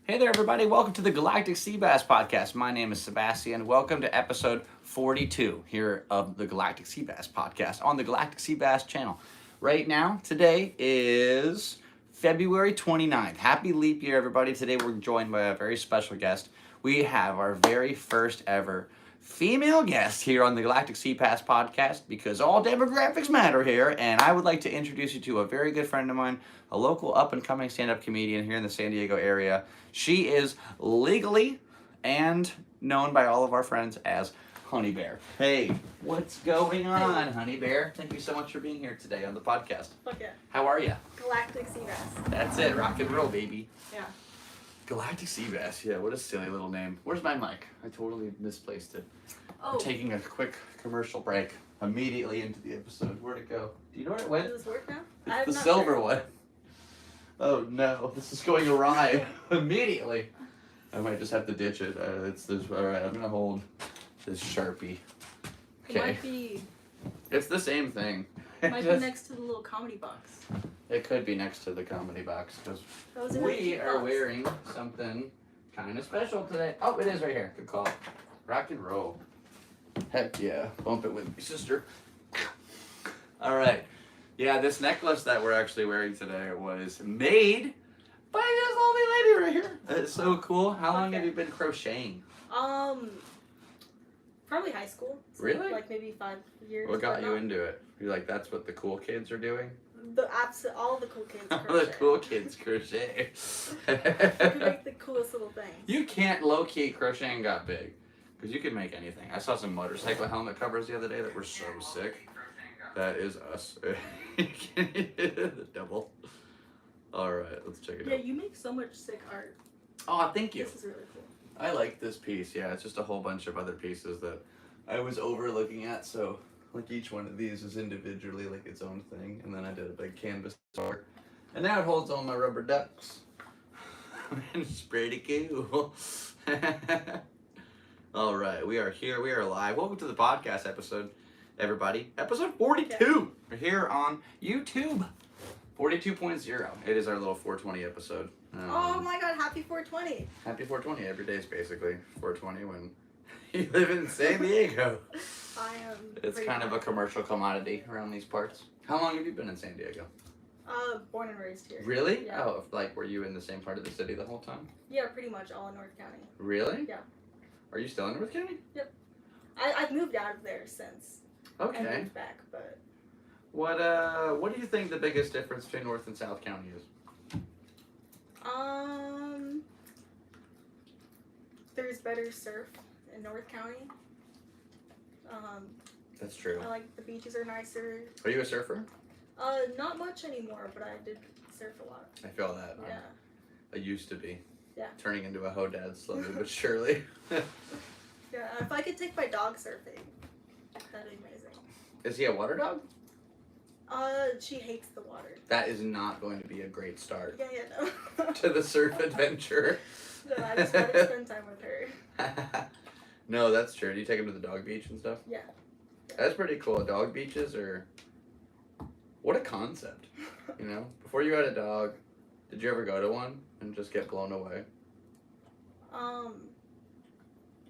Hey there, everybody. Welcome to the Galactic Seabass Podcast. My name is Sebastian. Welcome to episode 42 here of the Galactic Seabass Podcast on the Galactic Seabass channel. Right now, today is February 29th. Happy leap year, everybody. Today we're joined by a very special guest. We have our very first ever female guest here on the Galactic Seabass Podcast because all demographics matter here. And I would like to introduce you to a very good friend of mine, a local up-and-coming stand-up comedian here in the San Diego area. She is legally and known by all of our friends as Honeybear. Hey, what's going on, Honeybear? Thank you so much for being here today on the podcast. Fuck yeah. How are you? Galactic Seabass. That's it, rock and roll, baby. Yeah. Galactic Seabass, yeah, what a silly little name. Where's my mic? I totally misplaced it. Oh. We're taking a quick commercial break immediately into the episode. Where'd it go? Do you know where it went? Does this work now? It's the silver one. Oh no, this is going awry immediately. I might just have to ditch it. It's this. All right, I'm gonna hold this Sharpie. Okay. It might be. It's the same thing. It might be next to the little comedy box. It could be next to the comedy box because we are wearing something kind of special today. Oh, it is right here. Good call. Rock and roll. Heck yeah. Bump it with me, sister. All right. Yeah, this necklace that we're actually wearing today was made by this lovely lady right here. It's so cool. How long have you been crocheting? Probably high school. So Really? Like maybe 5 years. What got you into it? You're like, that's what the cool kids are doing? All the cool kids crochet. All the cool kids crochet. You can make the coolest little things. You can't low-key crocheting got big. Because you can make anything. I saw some motorcycle helmet covers the other day that were so sick. That is us. Double. Alright, let's check it out. Yeah, you make so much sick art. Oh, thank you. This is really cool. I like this piece. Yeah, it's just a whole bunch of other pieces that I was overlooking at. So, like each one of these is individually like its own thing. And then I did a big canvas art. And now it holds all my rubber ducks. It's pretty cool. All right, we are here. We are live. Welcome to the podcast episode, everybody. Episode 42. We're here on YouTube. 42.0. It is our little 420 episode. Oh my god, happy 420. Happy 420. Every day is basically 420 when you live in San Diego. I am. It's kind of a commercial commodity around these parts. How long have you been in San Diego? Born and raised here. Really? Yeah. Oh, like were you in the same part of the city the whole time? Yeah, pretty much all in North County. Really? Yeah. Are you still in North County? Yep. I've moved out of there since. Okay. I moved back, but. What do you think the biggest difference between North and South County is? There's better surf in North County. That's true. I like the beaches are nicer. Are you a surfer? Not much anymore, but I did surf a lot. I feel that. Yeah. I used to be. Yeah. Turning into a hoe dad slowly but surely. Yeah, if I could take my dog surfing, that'd be amazing. Is he a water dog? She hates the water. That is not going to be a great start Yeah, to the surf adventure. No, I just want to spend time with her. No, that's true. Do you take him to the dog beach and stuff? Yeah. That's pretty cool. Dog beaches are... What a concept. You know? Before you had a dog, did you ever go to one and just get blown away?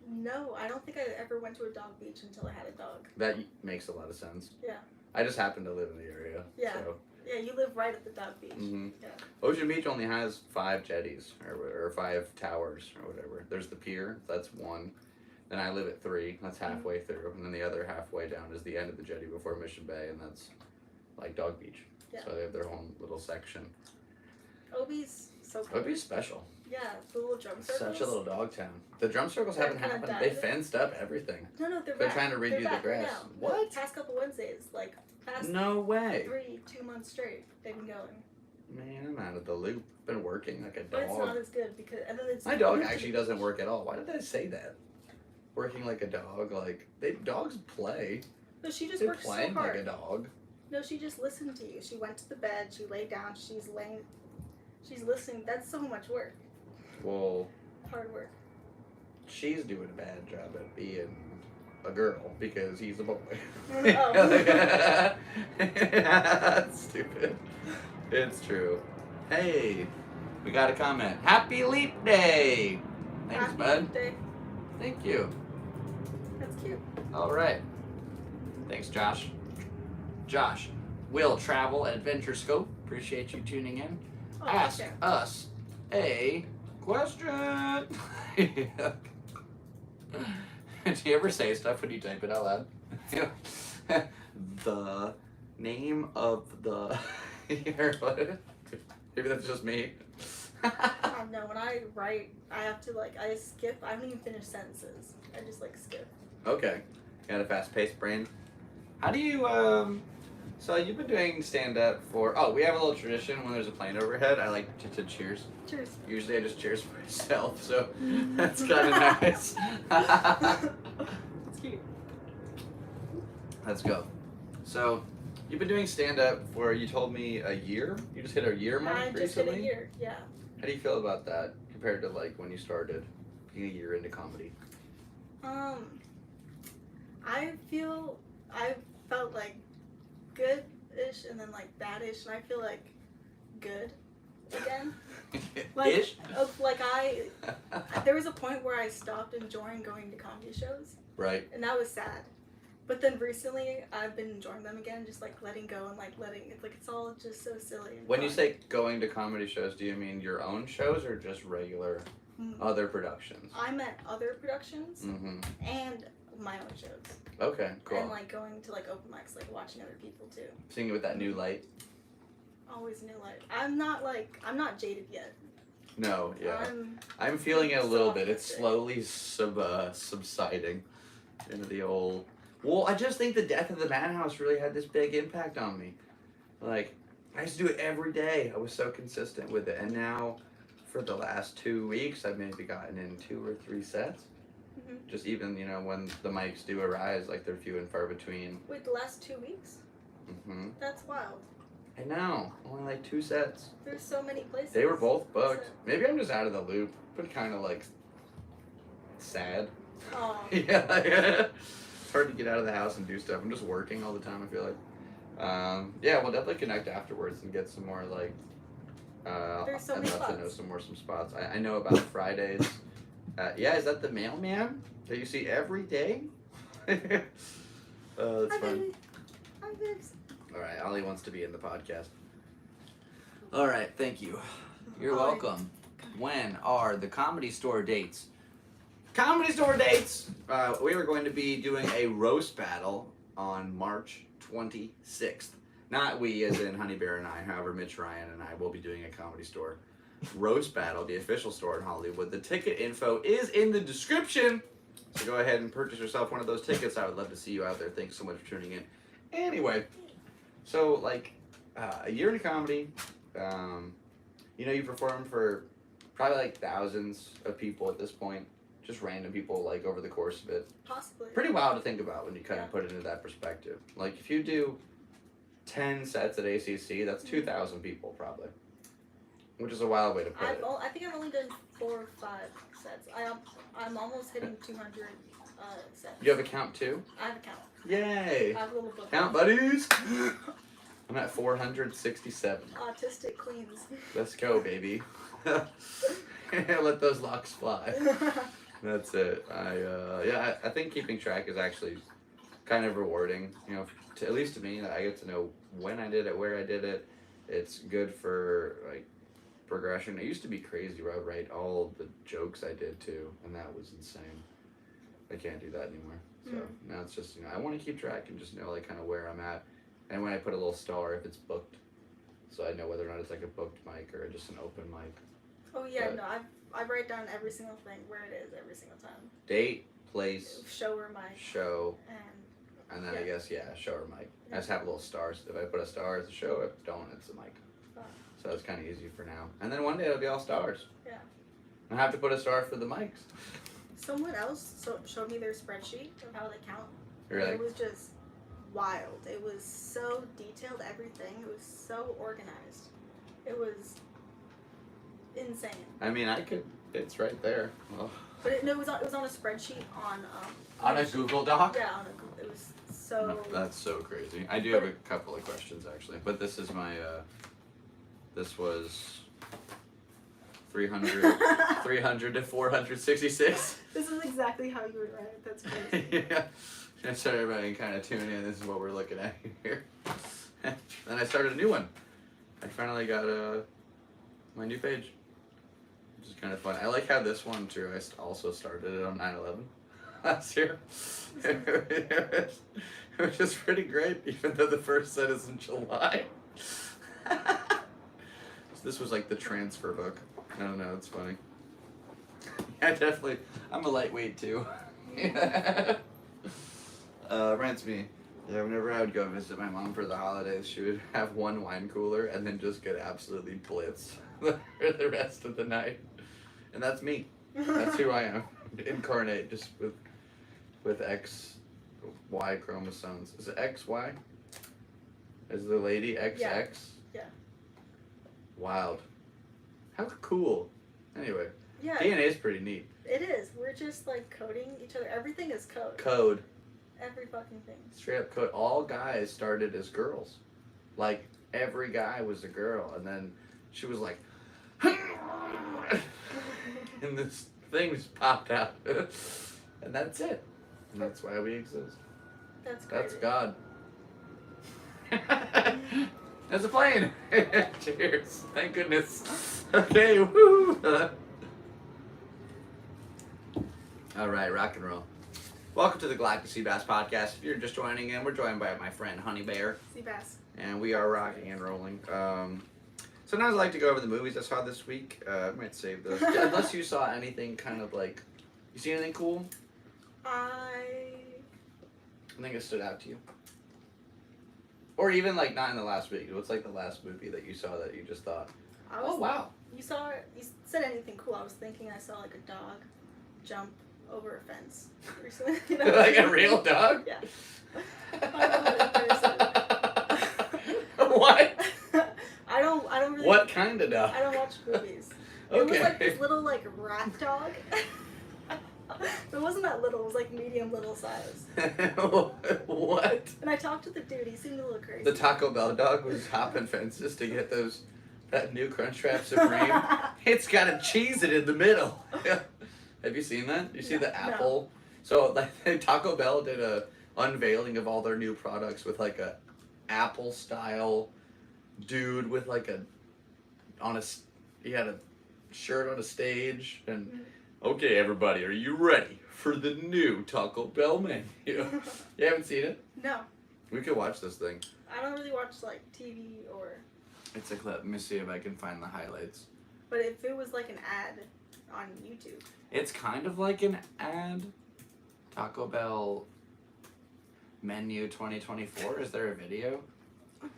No, I don't think I ever went to a dog beach until I had a dog. That makes a lot of sense. Yeah. I just happen to live in the area. Yeah. So. Yeah, you live right at the dog beach. Mm-hmm. Yeah. Ocean Beach only has 5 jetties or 5 towers or whatever. There's the pier, that's 1. Then I live at 3, that's halfway through. And then the other halfway down is the end of the jetty before Mission Bay, and that's like Dog Beach. Yeah. So they have their own little section. Obi's so cool. Obi's special. Yeah, the little drum circles. Such a little dog town. The drum circles haven't happened. They fenced up everything. No, they're They're back. trying to redo the grass. Now. What? The past couple Wednesdays, like past No way. 2 months straight, they've been going. Man, I'm out of the loop. Been working like a dog. But it's not as good because My dog actually doesn't work at all. Why did I say that? Working like a dog, like dogs play. No, she just They're works so playing hard. like a dog. No, she just listened to you. She went to the bed. She laid down. She's listening. That's so much work. Well, Hard work. she's doing a bad job at being a girl because he's a boy. Oh. That's stupid. It's true. Hey, We got a comment. Happy Leap Day! Thanks, Happy bud. Leap Day. Thank you. That's cute. All right. Thanks, Josh. Josh, will travel adventure scope. Appreciate you tuning in. Oh, Ask okay. us a question. Do you ever say stuff when you type it out loud? The name of the. Maybe that's just me. I don't know. When I write, I have to I skip. I don't even finish sentences. I just skip. Okay. Got a fast-paced brain. How do you, so you've been doing stand-up for, we have a little tradition when there's a plane overhead. I like to cheers. Cheers. Usually I just cheers for myself, so that's kind of nice. It's cute. Let's go. So, you've been doing stand-up for, you told me, a year? You just hit a year mark I just recently? hit a year, yeah. How do you feel about that compared to, when you started being a year into comedy? I felt good-ish and then bad-ish, and I feel good again. Ish? There was a point where I stopped enjoying going to comedy shows. Right. And that was sad. But then recently, I've been enjoying them again, just letting go and it's all just so silly. And When fun. you say going to comedy shows, do you mean your own shows or just regular other productions? I meant other productions Mm-hmm. and my own shows. Okay, cool. And going to open mics, watching other people too. Seeing it with that new light? Always new light. I'm not jaded yet. No, yeah. I'm feeling it a little bit. It's optimistic. slowly subsiding into the old... Well, I just think the death of the Madhouse really had this big impact on me. I used to do it every day. I was so consistent with it. And now, for the last 2 weeks, I've maybe gotten in 2 or 3 sets. Mm-hmm. Just even, when the mics do arise, they're few and far between. Wait, the last 2 weeks? Mm-hmm. That's wild. I know. Only 2 sets. There's so many places. They were both booked. Maybe I'm just out of the loop. But kind of sad. Oh. Yeah. It's hard to get out of the house and do stuff. I'm just working all the time, I feel like. Yeah, we'll definitely connect afterwards and get some more There's so I'd many love spots. to know some spots. I know about Fridays. Yeah, is that the mailman that you see every day? That's Hi, fun. baby. Hi, babes. All right, Ollie wants to be in the podcast. All right, thank you. You're Ollie. welcome. When are the Comedy Store dates? Comedy Store dates! We are going to be doing a roast battle on March 26th. Not we, as in Honeybear and I, however, Mitch Ryan and I will be doing a Comedy Store roast battle, the official store in Hollywood. The ticket info is in the description, so go ahead and purchase yourself one of those tickets. I would love to see you out there. Thanks so much for tuning in. Anyway, so a year in comedy, you perform for probably thousands of people at this point, just random people over the course of it. Possibly. Pretty wild to think about when you kind of put it into that perspective. If you do 10 sets at ACC, that's 2,000 people probably, which is a wild way to put it. I think I've only done 4 or 5 sets. I'm almost hitting 200 sets. You have a count too? I have a count. Yay! I have a little book. Count buddies! I'm at 467. Autistic queens. Let's go, baby. Let those locks fly. That's it. I think keeping track is actually kind of rewarding. At least to me, I get to know when I did it, where I did it. It's good for progression. It used to be crazy where I would write all the jokes I did too, and that was insane. I can't do that anymore. So now it's just I want to keep track and just know kind of where I'm at, and when I put a little star if it's booked, so I know whether or not it's a booked mic or just an open mic. Oh yeah, no, I write down every single thing where it is every single time. Date, place, show or mic. Show. And then I guess show or mic. I just have a little star. So if I put a star, it's a show. If I don't, it's a mic. Oh. So it's kind of easy for now. And then one day it'll be all stars. Yeah. I have to put a star for the mics. Someone else showed me their spreadsheet of how they count. Really? It was just wild. It was so detailed, everything. It was so organized. It was insane. I mean, it's right there. Oh. But it was on a spreadsheet on On a Google Doc? Yeah, on a Google. It was so. That's so crazy. I do have a couple of questions actually, but this is my. This was 300 to 466. This is exactly how you would write it. That's crazy. Yeah. So everybody can kind of tune in. This is what we're looking at here. Then I started a new one. I finally got my new page, which is kind of fun. I like how this one too. I also started it on 9/11 last year. It was just pretty great, even though the first set is in July. So this was like the transfer book. I don't know. It's funny. Yeah, definitely. I'm a lightweight too. Reminds me. Yeah, whenever I would go visit my mom for the holidays, she would have one wine cooler and then just get absolutely blitzed for the rest of the night. And that's me. That's who I am. Incarnate, just with XY chromosomes. Is it XY? Is the lady XX? Yeah. Wild. How cool. Anyway. Yeah. DNA is pretty neat. It is. We're just like coding each other. Everything is code. Code. Every fucking thing. Straight up code. All guys started as girls. Like, every guy was a girl. And then she was like, and this thing just popped out. And that's it. And that's why we exist. That's crazy. That's God. There's a plane. Cheers. Thank goodness. Okay, woo. All right, rock and roll. Welcome to the Galactic Seabass Podcast. If you're just joining in, we're joined by my friend Honeybear. Seabass. And we are rocking and rolling. Sometimes I like to go over the movies I saw this week. I might save those. Unless you saw anything kind of like... You see anything cool? I think it stood out to you. Or even like not in the last week. What's like the last movie that you saw that you just thought, oh wow. You said anything cool. I was thinking I saw like a dog jump over a fence or something. You know? Like a real dog? Yeah. What? I don't really. What kind of dog? I don't watch movies. Okay. It was like this little like rat dog. It wasn't that little. It was like medium little size. What? And I talked to the dude. He seemed a little crazy. The Taco Bell dog was hopping fences to get that new Crunchwrap Supreme. It's got a cheese it in the middle. Have you seen that? You see the apple? No. So like Taco Bell did a unveiling of all their new products with like a apple style dude with like he had a shirt on a stage and okay everybody, are you ready for the new Taco Bell menu? You haven't seen it? No. We could watch this thing. I don't really watch like TV or. It's a clip. Let me see if I can find the highlights. But if it was like an ad on YouTube. It's kind of like an ad. Taco Bell menu 2024. Is there a video?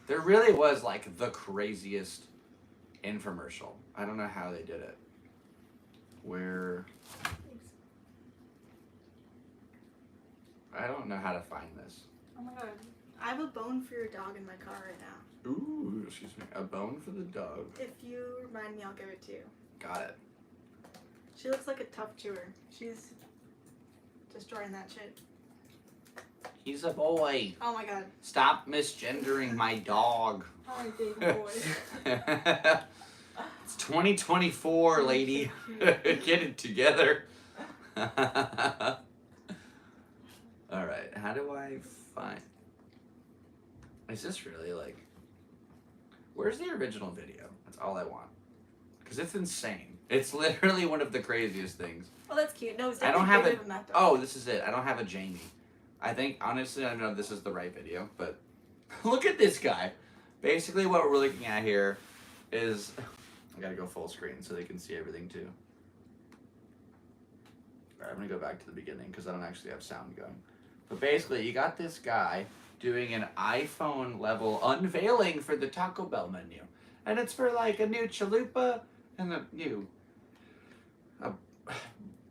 There really was like the craziest infomercial. I don't know how they did it. I don't know how to find this. Oh my god. I have a bone for your dog in my car right now. Ooh, excuse me. A bone for the dog. If you remind me, I'll give it to you. Got it. She looks like a tough chewer. She's destroying that shit. He's a boy. Oh my god. Stop misgendering my dog. Hi, baby boy. It's 2024, lady. Get it together. Alright, how do I find... Is this really like... Where's the original video? That's all I want. Because it's insane. It's literally one of the craziest things. Oh, that's cute. No, it's I don't have bigger than that, though. Oh, this is it. I don't have a Jamie. I think, honestly, I don't know if this is the right video, but look at this guy. Basically, what we're looking at here is... I gotta go full screen so they can see everything, too. Alright, I'm gonna go back to the beginning because I don't actually have sound going. But basically, you got this guy doing an iPhone level unveiling for the Taco Bell menu. And it's for like a new chalupa and a new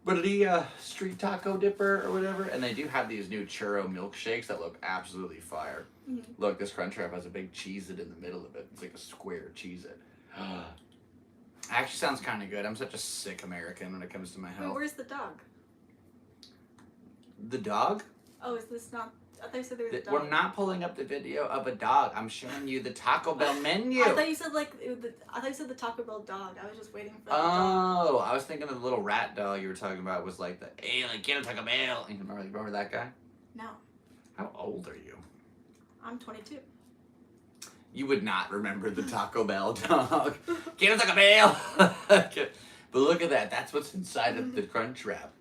birria street taco dipper or whatever. And they do have these new churro milkshakes that look absolutely fire. Mm-hmm. Look, this Crunchwrap has a big Cheez-It in the middle of it. It's like a square Cheez-It. Actually sounds kind of good. I'm such a sick American when it comes to my health. Wait, where's the dog? The dog? Oh, is this not I thought you said there was a dog. We're not pulling up the video of a dog. I'm showing you the Taco Bell menu. I thought you said the Taco Bell dog. I was just waiting for the dog. Oh, I was thinking of the little rat dog you were talking about was like the, hey, like, get a Taco Bell. You remember that guy? No. How old are you? I'm 22. You would not remember the Taco Bell dog. Get a Taco Bell. Okay. But look at that. That's what's inside of the Crunch Wrap.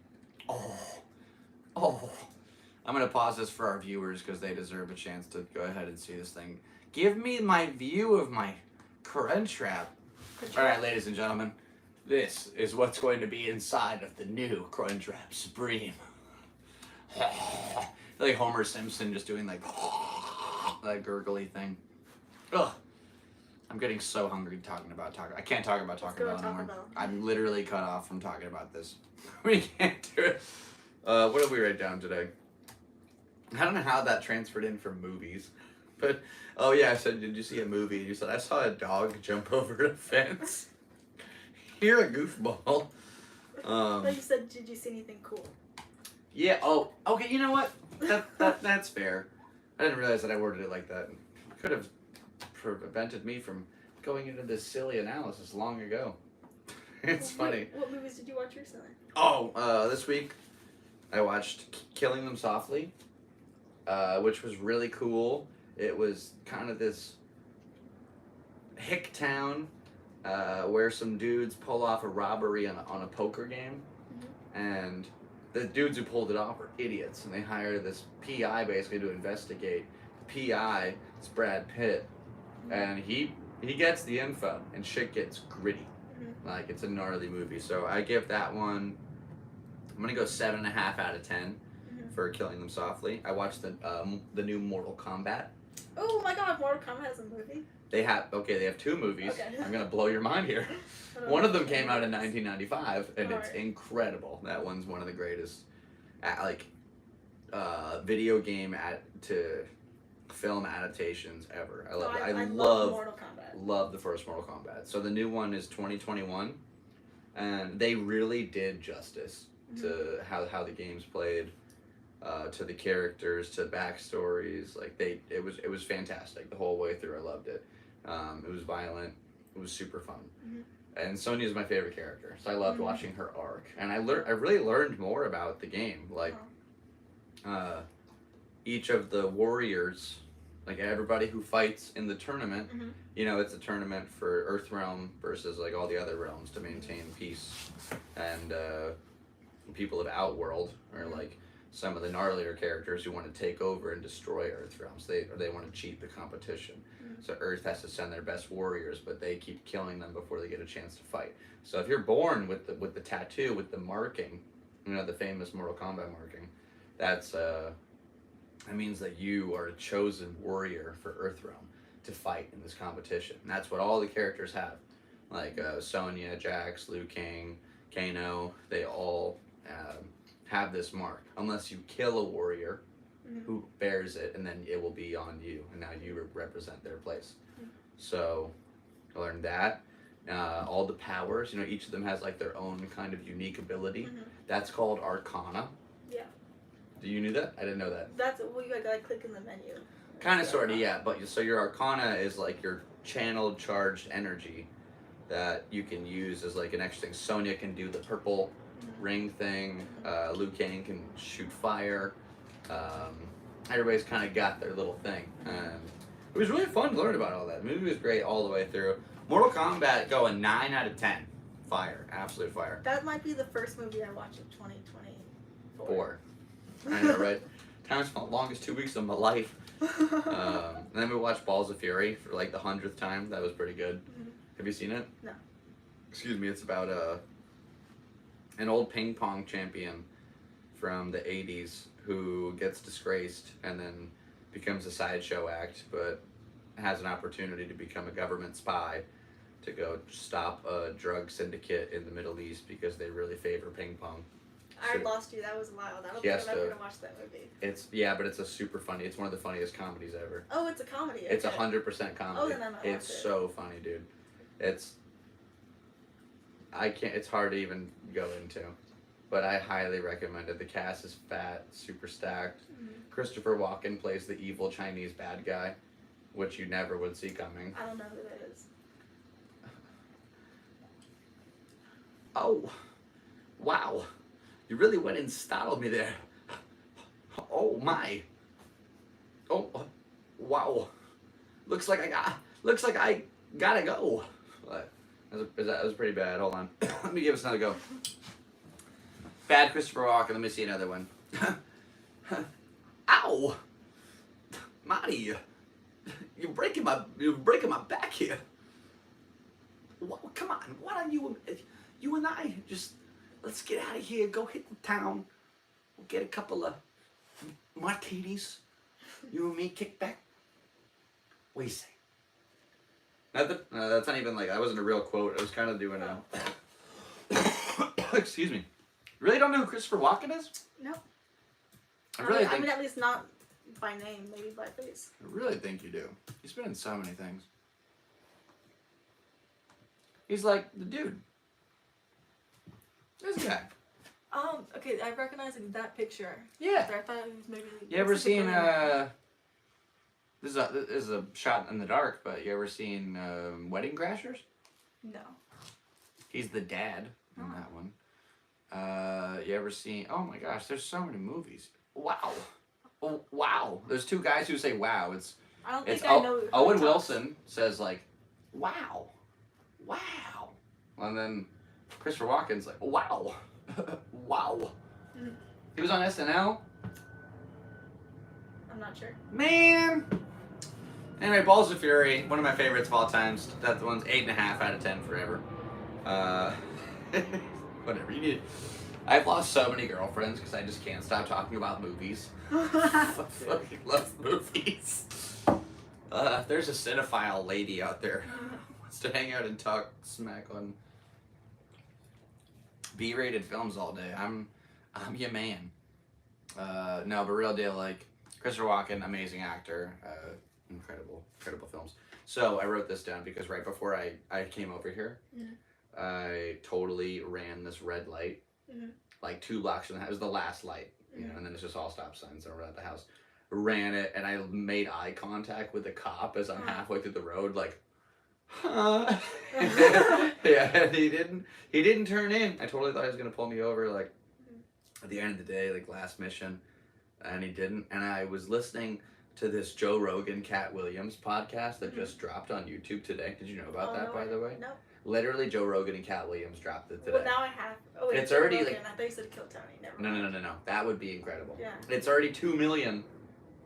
Oh. I'm going to pause this for our viewers because they deserve a chance to go ahead and see this thing. Give me my view of my Crunch Wrap. All right, ladies and gentlemen. This is what's going to be inside of the new Crunch Wrap Supreme. Like Homer Simpson just doing like that gurgly thing. Ugh. I'm getting so hungry talking about Taco. I can't talk about Taco Bell anymore. I'm literally cut off from talking about this. We can't do it. What did we write down today? I don't know how that transferred in from movies. But, oh yeah, I said, did you see a movie? And you said, I saw a dog jump over a fence. You're a goofball. But you said, did you see anything cool? Yeah, oh, okay, you know what? That's fair. I didn't realize that I worded it like that. Could have prevented me from going into this silly analysis long ago. It's funny. What movies did you watch recently? Oh, this week I watched Killing Them Softly, which was really cool. It was kind of this hick town where some dudes pull off a robbery on a poker game, and the dudes who pulled it off are idiots, and they hire this PI basically to investigate. The PI is Brad Pitt, and he gets the info, and shit gets gritty. Like, it's a gnarly movie. So I give that one, I'm gonna go 7.5 out of 10 for Killing Them Softly. I watched the new Mortal Kombat. Oh my god, Mortal Kombat has a movie? They have two movies. Okay. I'm gonna blow your mind here. One of them came out in 1995, and it's incredible. That one's one of the greatest, video game to film adaptations ever. I love Mortal Kombat. Love the first Mortal Kombat. So the new one is 2021, and they really did justice to how the game's played, to the characters, to backstories. Like it was fantastic the whole way through. I loved it. It was violent. It was super fun. And Sonya's my favorite character, so I loved watching her arc. And I really learned more about the game. Like, each of the warriors, like everybody who fights in the tournament, you know, it's a tournament for Earthrealm versus like all the other realms to maintain peace. And people of Outworld are like some of the gnarlier characters who want to take over and destroy Earthrealm. So they want to cheat the competition. So Earth has to send their best warriors, but they keep killing them before they get a chance to fight. So if you're born with the tattoo, with the marking, you know, the famous Mortal Kombat marking, that means that you are a chosen warrior for Earthrealm to fight in this competition. And that's what all the characters have. Like Sonya, Jax, Liu Kang, Kano, they all have this mark. Unless you kill a warrior who bears it, and then it will be on you, and now you represent their place. So I learned that. All the powers, you know, each of them has like their own kind of unique ability. That's called Arcana. Yeah. Do you knew that? I didn't know that. That's, well, you gotta click in the menu. Kind of, sort of, yeah. But so your Arcana is like your channeled, charged energy that you can use as like an extra thing. Sonya can do the purple ring thing. Liu Kang can shoot fire. Everybody's kind of got their little thing. And it was really fun to learn about all that. The movie was great all the way through. Mortal Kombat going 9 out of 10. Fire. Absolute fire. That might be the first movie I watched in 2024. I know, right? Time's the longest 2 weeks of my life. And then we watched Balls of Fury for like the 100th time. That was pretty good. Have you seen it? No. Excuse me. It's about an old ping pong champion from the 80s who gets disgraced and then becomes a sideshow act, but has an opportunity to become a government spy to go stop a drug syndicate in the Middle East because they really favor ping pong. I lost you. That was wild. I don't think I'm ever gonna watch that movie. But it's a super funny. It's one of the funniest comedies ever. Oh, it's a comedy. Okay. It's 100% comedy. Oh, then I might watch it. It's so funny, dude. It's hard to even go into, but I highly recommend it. The cast is fat, super stacked. Mm-hmm. Christopher Walken plays the evil Chinese bad guy, which you never would see coming. I don't know who that is. Oh, wow. You really went and startled me there. Oh my. Oh, wow. Looks like I gotta go. That was pretty bad. Hold on. Let me give us another go. Bad Christopher Walken. Let me see another one. Ow! Marty, you're breaking my back here. Come on, why don't you and I just, let's get out of here, go hit the town, we'll get a couple of martinis, you and me kick back. What do you say? Nothing? No, that's not even like, that wasn't a real quote, I was kind of doing a, excuse me. Really don't know who Christopher Walken is? No. I mean, at least not by name, maybe by face. I really think you do. He's been in so many things. He's like the dude. This guy. Okay, I recognize that picture. Yeah. I thought it was maybe. You ever seen this is a shot in the dark, but you ever seen Wedding Crashers? No. He's the dad in that one. You ever seen? Oh my gosh, there's so many movies. Wow. Oh, wow. There's two guys who say wow. I don't think I know. Owen Wilson says like, wow. Wow. And then Christopher Walken's like, wow. Wow. Mm. He was on SNL. I'm not sure. Man. Anyway, Balls of Fury, one of my favorites of all times. That one's 8.5 out of 10 forever. Whatever you need. I've lost so many girlfriends because I just can't stop talking about movies. I fucking love movies. There's a cinephile lady out there who wants to hang out and talk smack on B-rated films all day. I'm your man. No, but real deal, like Christopher Walken, amazing actor, incredible films. So I wrote this down because right before I came over here, I totally ran this red light, like 2 blocks from the house. It was the last light, you know, and then it's just all stop signs over at the house. Ran it, and I made eye contact with the cop as I'm halfway through the road, like, huh? Yeah, and he didn't turn in. I totally thought he was gonna pull me over, like, at the end of the day, like last mission, and he didn't. And I was listening to this Joe Rogan, Cat Williams podcast that just dropped on YouTube today. Did you know about that, by the way? No. Literally, Joe Rogan and Cat Williams dropped it today. Well, now I have. Oh, wait, it's Joe already Rogan. like. I thought you said Kill Tony. Never mind. No. That would be incredible. Yeah. It's already 2 million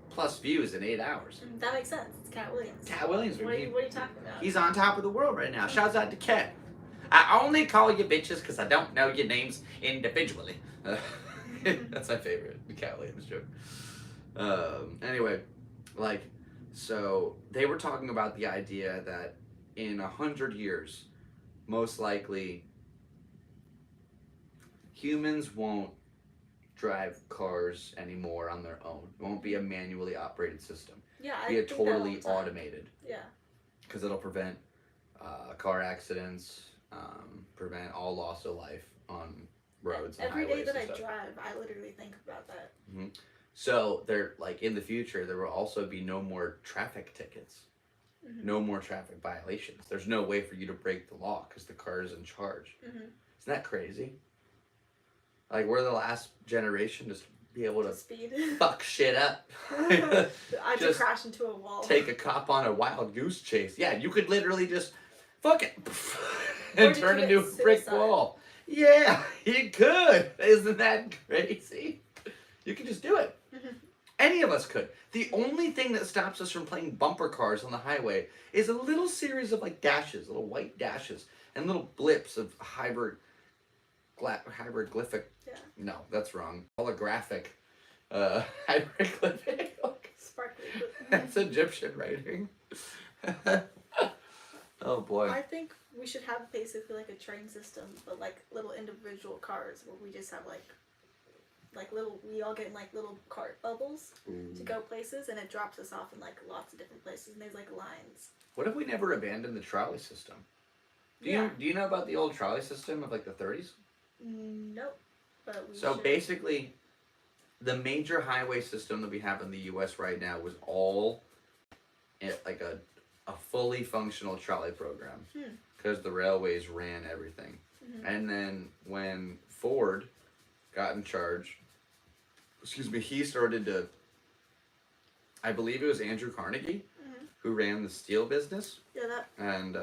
plus views in 8 hours. That makes sense. It's Cat Williams. Cat Williams. What are you talking about? He's on top of the world right now. Shouts out to Cat. I only call you bitches because I don't know your names individually. That's my favorite, the Cat Williams joke. Anyway, like, so they were talking about the idea that in 100 years, most likely, humans won't drive cars anymore on their own. It won't be a manually operated system. Yeah, It'll be a totally automated. Yeah. Because it'll prevent car accidents, prevent all loss of life on roads and Every highways day that I and stuff. drive, I literally think about that. Mm-hmm. So there, like in the future, there will also be no more traffic tickets, no more traffic violations. There's no way for you to break the law because the car is in charge. Isn't that crazy? Like we're the last generation to be able to speed. Fuck shit up. I just crash into a wall. Take a cop on a wild goose chase. Yeah, you could literally just fuck it and turn into a brick wall. Yeah, you could. Isn't that crazy? You could just do it. Any of us could. The only thing that stops us from playing bumper cars on the highway is a little series of like dashes, little white dashes, and little blips of hieroglyphic. Yeah. No, that's wrong. Holographic. Hieroglyphic. Sparkly. That's Egyptian writing. Oh boy. I think we should have basically like a train system, but like little individual cars where we just have like little, we all get in like little cart bubbles to go places, and it drops us off in like lots of different places, and there's like lines. What if we never abandoned the trolley system? Do you know about the old trolley system of like the 30s? Nope. but we So should. basically, the major highway system that we have in the U.S. right now was all like a fully functional trolley program because the railways ran everything. And then when Ford got in charge, he started to, I believe it was Andrew Carnegie who ran the steel business. Yeah, that. And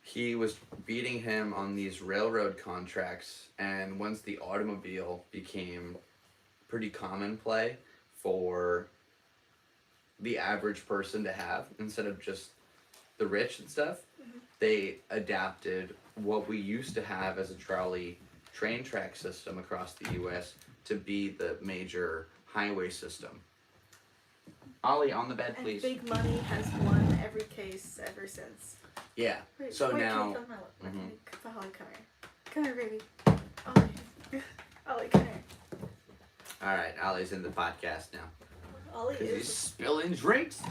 he was beating him on these railroad contracts. And once the automobile became pretty common play for the average person to have instead of just the rich and stuff, they adapted what we used to have as a trolley train track system across the U.S. to be the major highway system. Ollie, on the bed, And please. big money has won every case ever since. Yeah. Wait, So wait, now. Holly, come here. Come here, baby. Ollie. Ollie, come here. All right, Ollie's in the podcast now. Ollie Because he's is. spilling drinks.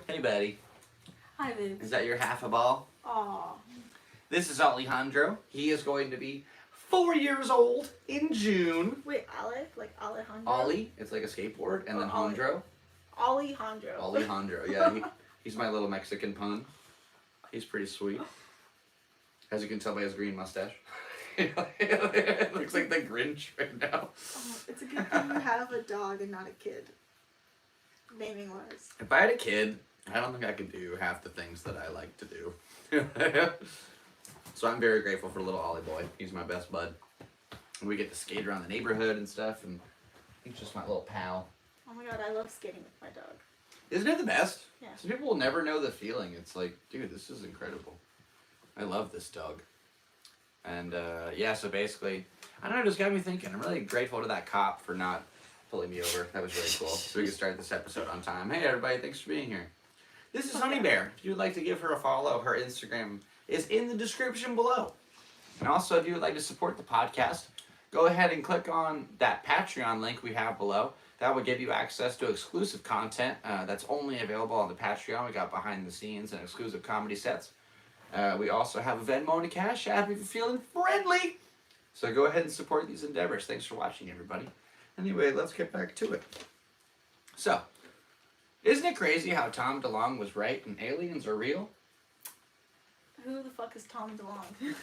Hey, buddy. Hi, babe. Is that your half a ball? Aw. This is Alejandro. He is going to be 4 years old in June. Wait, Ale? Like Alejandro? Ollie, it's like a skateboard, and then Ollie. Hondro. Alejandro. Alejandro, yeah. He's my little Mexican pun. He's pretty sweet. As you can tell by his green mustache. It looks like the Grinch right now. Oh, it's a good thing you have a dog and not a kid. Naming wise. If I had a kid, I don't think I could do half the things that I like to do. So I'm very grateful for little Ollie boy. He's my best bud. And we get to skate around the neighborhood and stuff, and he's just my little pal. Oh my god, I love skating with my dog. Isn't it the best? Yeah. Some people will never know the feeling. It's like, dude, this is incredible. I love this dog. And yeah, so basically, I don't know, it just got me thinking. I'm really grateful to that cop for not pulling me over. That was really cool. So we can start this episode on time. Hey everybody, thanks for being here. This is Honeybear. If you would like to give her a follow, her Instagram is in the description below. And also, if you would like to support the podcast, go ahead and click on that Patreon link we have below. That will give you access to exclusive content that's only available on the Patreon. We got behind the scenes and exclusive comedy sets. We also have a Venmo and a Cashapp if you're feeling friendly. So go ahead and support these endeavors. Thanks for watching, everybody. Anyway, let's get back to it. So, isn't it crazy how Tom DeLonge was right and aliens are real? Who the fuck is Tom DeLonge?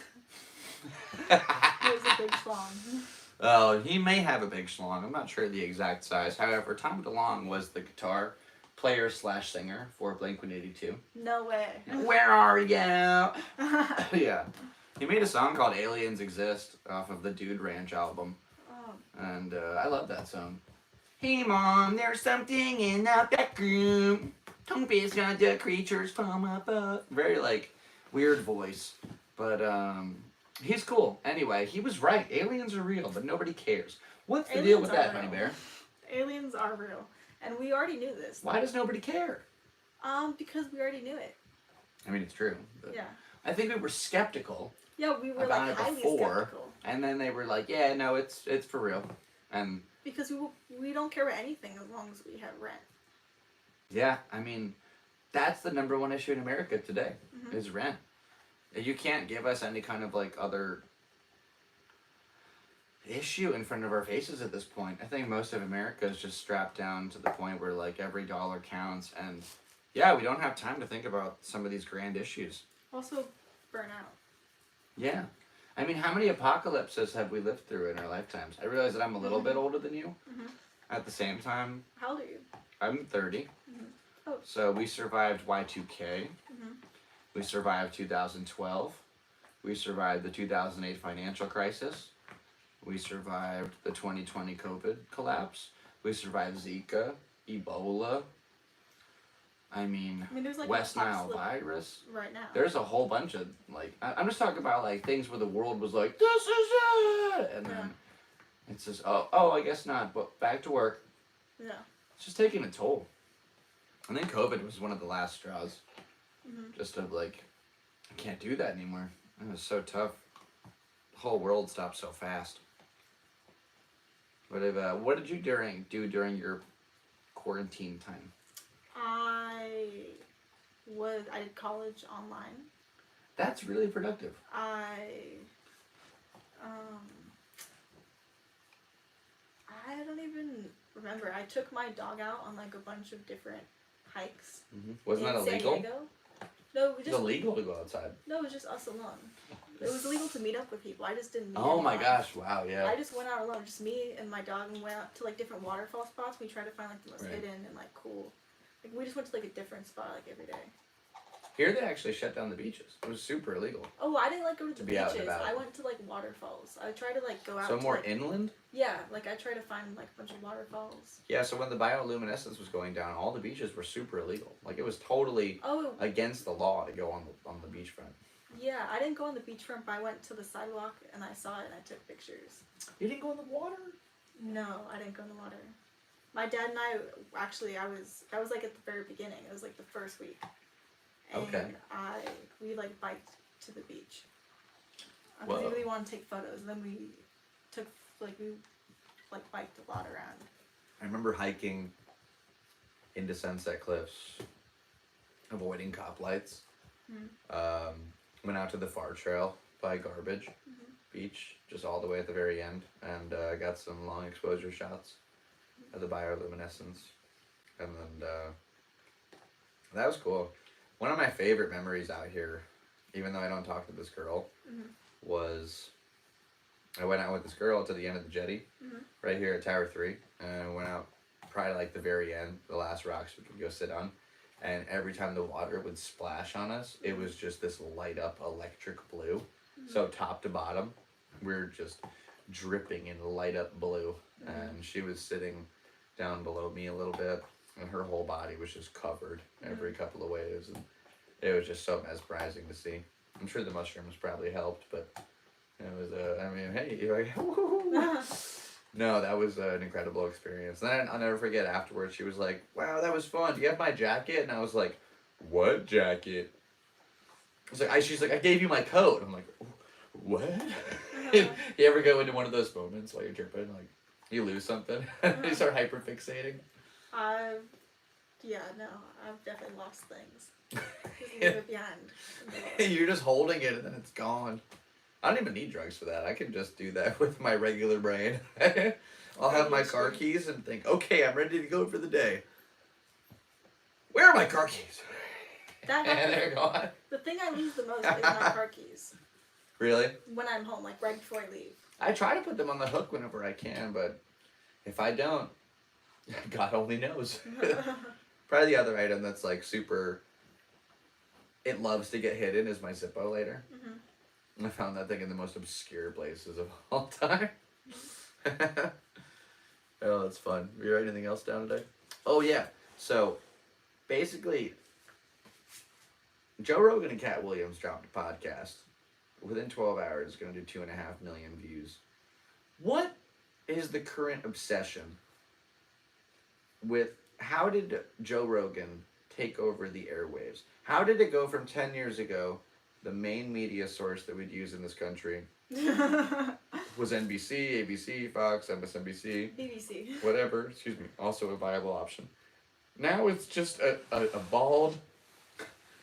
Here's a big schlong. Oh, he may have a big schlong. I'm not sure the exact size. However, Tom DeLonge was the guitar player / singer for Blink-182. No way. Where are you? Yeah. He made a song called Aliens Exist off of the Dude Ranch album. Oh. And I love that song. Hey mom, there's something in the back room. Don't be scared, the creatures from above. Very like weird voice. But he's cool. Anyway, he was right. Aliens are real, but nobody cares. What's the deal with that, Honeybear? Aliens are real. And we already knew this. Why does nobody care? Because we already knew it. I mean, it's true. But Yeah. I think we were skeptical. Yeah, we were about like it highly before, skeptical. And then they were like, yeah, no, it's for real. And Because we don't care about anything as long as we have rent. yeah, I mean, that's the #1 issue in America today, is rent. You can't give us any kind of like other issue in front of our faces at this point. I think most of America is just strapped down to the point where like every dollar counts, and yeah, we don't have time to think about some of these grand issues. Also, burnout. Yeah. I mean, how many apocalypses have we lived through in our lifetimes? I realize that I'm a little bit older than you. At the same time, How old are you? I'm 30. Oh. So we survived Y2K. We survived 2012. We survived the 2008 financial crisis. We survived the 2020 COVID collapse. We survived Zika, Ebola. I mean there's like West an Nile apocalypse virus. right now. There's a whole bunch of, like, I'm just talking about, like, things where the world was like, this is it! And then it's just, oh, I guess not, but back to work. Yeah. It's just taking a toll. I think COVID was one of the last straws. Just of, like, I can't do that anymore. It was so tough. The whole world stopped so fast. What did you do during your quarantine time? I did college online. That's really productive. I I don't even remember. I took my dog out on like a bunch of different hikes. Wasn't that illegal? San Diego. No, It's illegal to go outside. No, it was just us alone. It was illegal to meet up with people. I just didn't meet Oh my anyone. gosh, wow, yeah. I just went out alone, just me and my dog, and we went out to like different waterfall spots. We tried to find like the most hidden and like cool. Like we just went to like a different spot like every day. Here they actually shut down the beaches. It was super illegal. Oh, I didn't like go to the be out and beaches. about. I went to like waterfalls. I tried to like go out. So to, more like, inland? Yeah, like I tried to find like a bunch of waterfalls. Yeah, so when the bioluminescence was going down, all the beaches were super illegal. Like it was totally against the law to go on the beachfront. Yeah, I didn't go on the beachfront, but I went to the sidewalk and I saw it and I took pictures. You didn't go in the water? No, I didn't go in the water. My dad and I, actually, that was like at the very beginning. It was like the first week. And we like biked to the beach. Because we really wanted to take photos. And then we biked a lot around. I remember hiking into Sunset Cliffs, avoiding cop lights. Went out to the Far Trail by Garbage Beach, just all the way at the very end, and got some long exposure shots of the bioluminescence. And then that was cool. One of my favorite memories out here, even though I don't talk to this girl, was I went out with this girl to the end of the jetty, right here at Tower 3, and I went out probably like the very end, the last rocks we could go sit on. And every time the water would splash on us, it was just this light up electric blue. So top to bottom, we were just dripping in light up blue. And she was sitting down below me a little bit, and her whole body was just covered every couple of waves. And it was just so mesmerizing to see. I'm sure the mushrooms probably helped, but it was, I mean, hey, you're like, woo-hoo-hoo. No, that was an incredible experience. Then I'll never forget afterwards, she was like, wow, that was fun. Do you have my jacket? And I was like, what jacket? I was like, she's like, I gave you my coat. I'm like, what? You ever go into one of those moments while you're tripping, like you lose something? You start hyperfixating? Yeah, no, I've definitely lost things. Just leave it behind. You're just holding it and then it's gone. I don't even need drugs for that. I can just do that with my regular brain. I'll have my car keys and think, okay, I'm ready to go for the day. Where are my car keys? And they're gone. The thing I lose the most is my car keys. Really? When I'm home, like right before I leave. I try to put them on the hook whenever I can, but if I don't, God only knows. Probably the other item that's like super, it loves to get hidden is my Zippo later. I found that thing in the most obscure places of all time. Oh, that's fun. You write anything else down today? Oh, yeah. So, basically, Joe Rogan and Cat Williams dropped a podcast. Within 12 hours, it's going to do 2.5 million views. What is the current obsession with how did Joe Rogan take over the airwaves? How did it go from 10 years ago, the main media source that we'd use in this country was NBC, ABC, Fox, MSNBC, BBC, whatever, excuse me, also a viable option. Now it's just a bald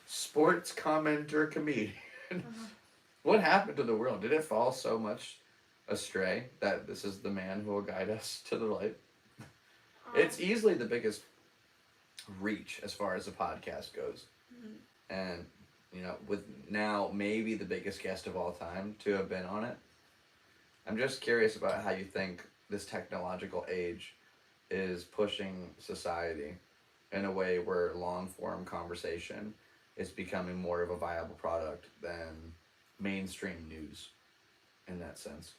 sports commenter comedian. What happened to the world? Did it fall so much astray that this is the man who will guide us to the light? It's easily the biggest reach as far as a podcast goes. And, you know, with now maybe the biggest guest of all time to have been on it. I'm just curious about how you think this technological age is pushing society in a way where long-form conversation is becoming more of a viable product than mainstream news in that sense.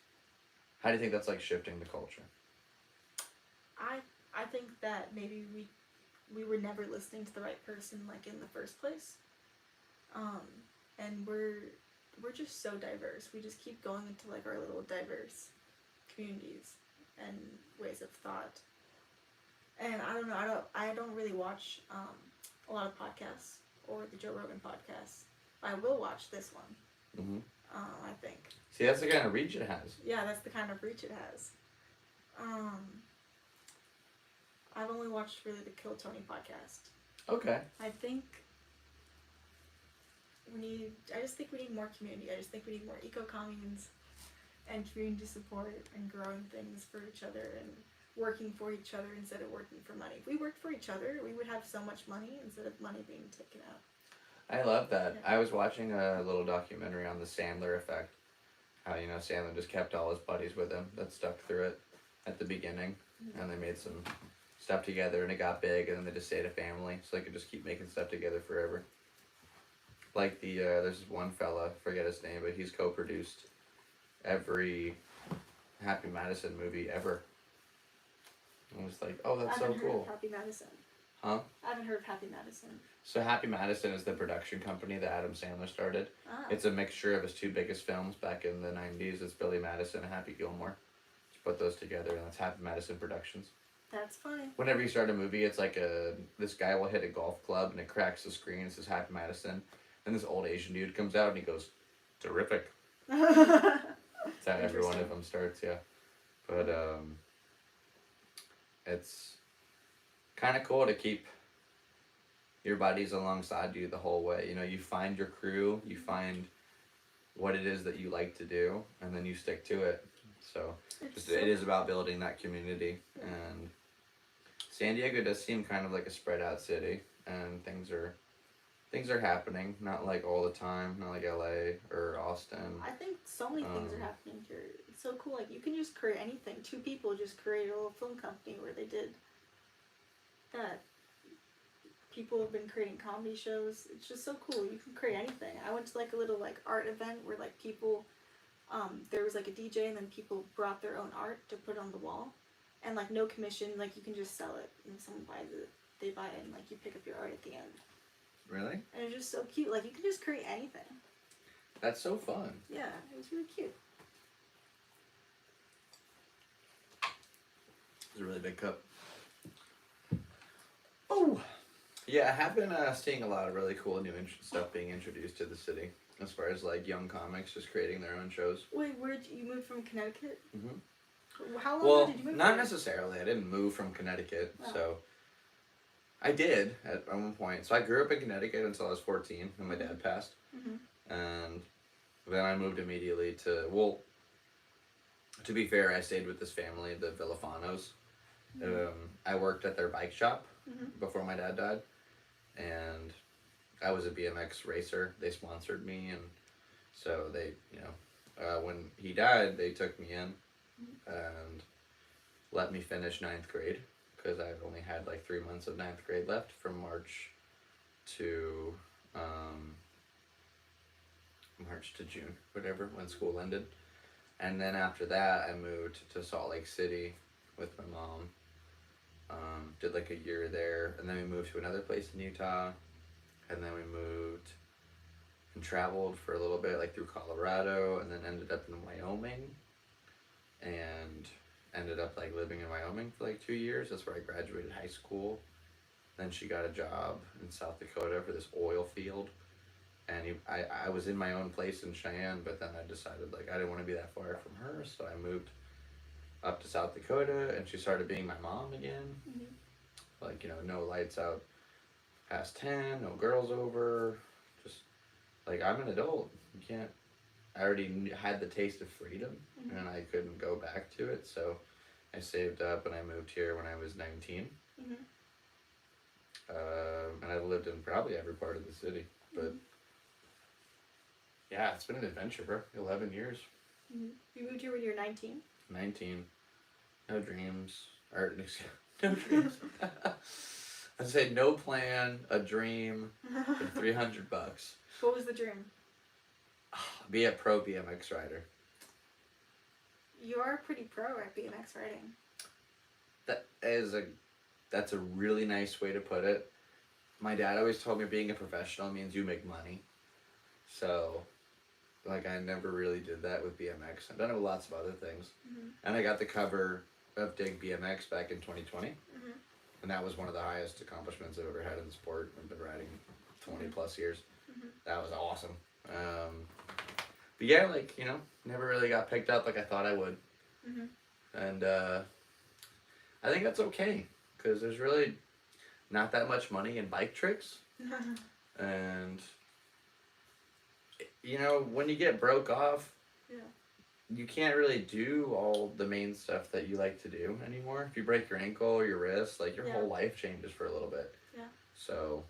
How do you think that's like shifting the culture? I think that maybe we were never listening to the right person like in the first place. And we're just so diverse. We just keep going into like our little diverse communities and ways of thought. And I don't know, I don't really watch a lot of podcasts or the Joe Rogan podcast. I will watch this one. I think. See, that's the kind of reach it has. Yeah, that's the kind of reach it has. I've only watched really the Kill Tony podcast. Okay. I just think we need more community. I just think we need more eco-communes. entering to support and growing things for each other and working for each other instead of working for money. If we worked for each other, we would have so much money instead of money being taken out. I love that. Yeah. I was watching a little documentary on the Sandler effect. How, you know, Sandler just kept all his buddies with him that stuck through it at the beginning. And they made some stuff together and it got big and then they just stayed a family. So they could just keep making stuff together forever. Like there's this one fella, forget his name, but he's co-produced every Happy Madison movie ever. I was like, oh, that's so I haven't heard cool. of Happy Madison. Huh? I haven't heard of Happy Madison. So Happy Madison is the production company that Adam Sandler started. Ah. It's a mixture of his two biggest films back in the 90s. It's Billy Madison and Happy Gilmore. Just put those together and that's Happy Madison Productions. That's funny. Whenever you start a movie, it's like this guy will hit a golf club and it cracks the screen. It says Happy Madison. And this old Asian dude comes out and he goes, terrific. That's how every one of them starts, yeah. But it's kind of cool to keep your buddies alongside you the whole way. You know, you find your crew, you find what it is that you like to do, and then you stick to it. So it is about building that community. And San Diego does seem kind of like a spread out city, and things are happening, not like all the time, not like LA or Austin. I think so many things are happening here. It's so cool. Like, you can just create anything. 2 people just created a little film company where they did that. People have been creating comedy shows. It's just so cool. You can create anything. I went to like a little like art event where like people, there was like a DJ and then people brought their own art to put on the wall, and like no commission. Like, you can just sell it and someone buys it. They buy it and like you pick up your art at the end. Really? And it's just so cute. Like, you can just create anything. That's so fun. Yeah, it was really cute. It's a really big cup. Oh! Yeah, I have been seeing a lot of really cool new stuff being introduced to the city. As far as like young comics just creating their own shows. Wait, where did you move from Connecticut? Mm-hmm. How long Well, did you move not there? necessarily. I didn't move from Connecticut, Oh. so I did at one point. So I grew up in Connecticut until I was 14, and my dad passed. Mm-hmm. And then I moved immediately to be fair, I stayed with this family, the Villafanos. Mm-hmm. I worked at their bike shop Mm-hmm. before my dad died, and I was a BMX racer. They sponsored me, and so they, when he died, they took me in and let me finish 9th grade, because I only had like 3 months of 9th grade left from March to June, whatever, when school ended. And then after that, I moved to Salt Lake City with my mom. Did like a year there, and then we moved to another place in Utah, and then we moved and traveled for a little bit, like through Colorado, and then ended up in Wyoming, and ended up like living in Wyoming for like 2 years. That's where I graduated high school. Then she got a job in South Dakota for this oil field, and I was in my own place in Cheyenne, but then I decided like I didn't want to be that far from her, so I moved up to South Dakota, and she started being my mom again. Mm-hmm. Like, no lights out past 10, no girls over, just like, I'm an adult. You can't, I already had the taste of freedom, Mm-hmm. and I couldn't go back to it, so I saved up and I moved here when I was 19. Mm-hmm. And I've lived in probably every part of the city, but yeah, it's been an adventure, bro. 11 years. Mm-hmm. You moved here when you were 19? 19. No dreams. Or, no dreams. I said no plan, a dream, and $300. What was the dream? Be a pro BMX rider. You are pretty pro at BMX riding. That's a really nice way to put it. My dad always told me being a professional means you make money. So, like, I never really did that with BMX. I've done it with lots of other things. Mm-hmm. And I got the cover of Dig BMX back in 2020. Mm-hmm. And that was one of the highest accomplishments I've ever had in the sport. I've been riding 20 plus years. Mm-hmm. That was awesome. But yeah, like, never really got picked up like I thought I would. Mm-hmm. And I think that's okay, because there's really not that much money in bike tricks. And, when you get broke off, Yeah. you can't really do all the main stuff that you like to do anymore. If you break your ankle or your wrist, like your whole life changes for a little bit. Yeah. So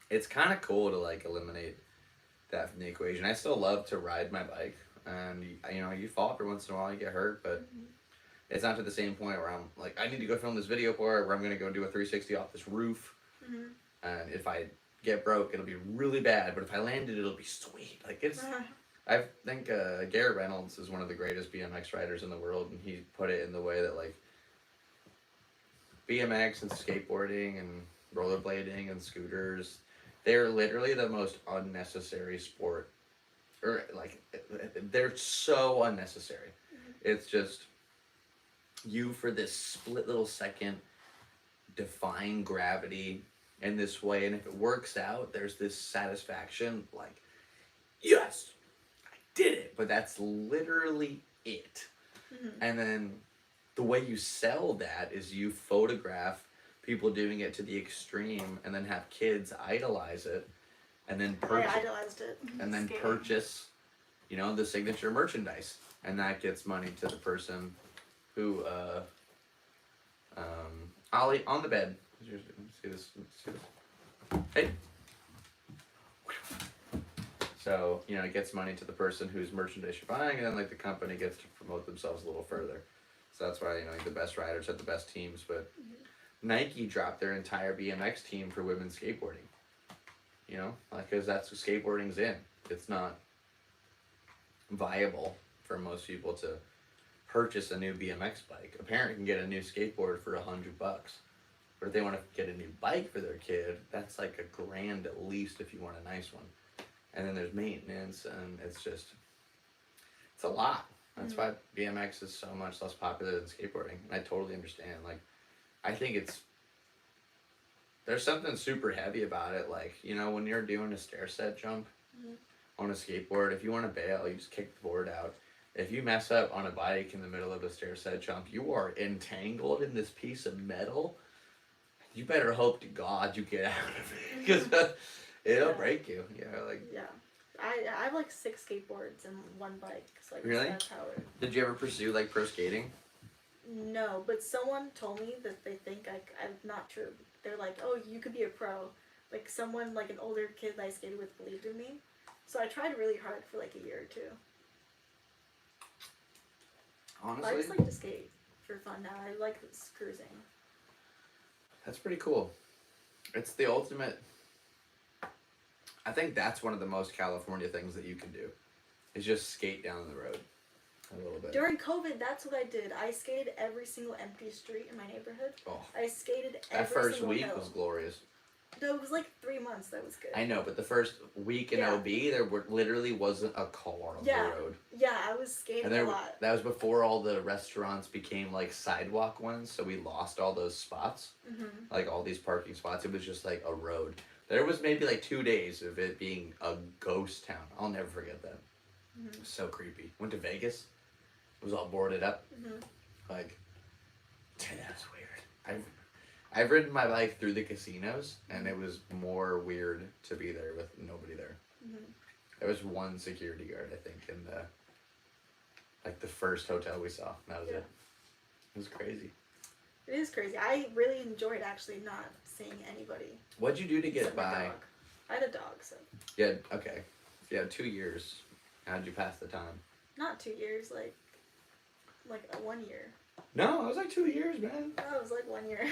it's kind of cool to like eliminate that from the equation. I still love to ride my bike, and you know, you fall every once in a while, you get hurt, but it's not to the same point where I'm like, I need to go film this video for it, where I'm gonna go do a 360 off this roof, and if I get broke, it'll be really bad, but if I landed, it'll be sweet. Like it's. I think Garrett Reynolds is one of the greatest BMX riders in the world, and he put it in the way that like BMX and skateboarding and rollerblading and scooters, they're literally the most unnecessary sport, or like they're so unnecessary. It's just you for this split little second defying gravity in this way, and if it works out, there's this satisfaction like, yes, did it, but that's literally it. And then the way you sell that is you photograph people doing it to the extreme and then have kids idolize it and then purchase, I idolized it. and then purchase, you know, the signature merchandise, and that gets money to the person who Ollie on the bed. Let's see this. Hey. So, you know, it gets money to the person whose merchandise you're buying, and then, like, the company gets to promote themselves a little further. So that's why, you know, like, the best riders have the best teams. But Nike dropped their entire BMX team for women's skateboarding. You know? Like, because that's what skateboarding's in. It's not viable for most people to purchase a new BMX bike. A parent can get a new skateboard for $100. But if they want to get a new bike for their kid, that's like $1,000 at least if you want a nice one. And then there's maintenance, and it's a lot. That's why BMX is so much less popular than skateboarding. And I totally understand. Like, I think there's something super heavy about it. Like, you know, when you're doing a stair set jump on a skateboard, if you want to bail, you just kick the board out. If you mess up on a bike in the middle of a stair set jump, you are entangled in this piece of metal. You better hope to God you get out of it, because it'll break you. Yeah, like. Yeah. I have like 6 skateboards and 1 bike. So like really? That's how it. Did you ever pursue like pro skating? No, but someone told me that they think I'm not true. They're like, oh, you could be a pro. Like someone, like an older kid that I skated with believed in me. So I tried really hard for like a year or 2. Honestly? But I just like to skate for fun now. I like cruising. That's pretty cool. It's the ultimate. I think that's one of the most California things that you can do, is just skate down the road a little bit. During COVID, that's what I did. I skated every single empty street in my neighborhood. Oh. I skated every that first single week hill. was glorious. No, it was like 3 months that was good. I know, but the first week in OB, there literally wasn't a car on the road. Yeah, I was skating a lot. That was before all the restaurants became like sidewalk ones, so we lost all those spots, like all these parking spots. It was just like a road. There was maybe like 2 days of it being a ghost town. I'll never forget that. It was so creepy. Went to Vegas. It was all boarded up. Like, that's weird. I've ridden my bike through the casinos, and it was more weird to be there with nobody there. There was one security guard, I think, in the first hotel we saw. That was it. It was crazy. It is crazy. I really enjoyed actually not seeing anybody. What'd you do to get by? I had a dog, so. Yeah, okay. So you had 2 years. How'd you pass the time? Not 2 years, like 1 year. No, it was like 2 years, man. No, it was like 1 year.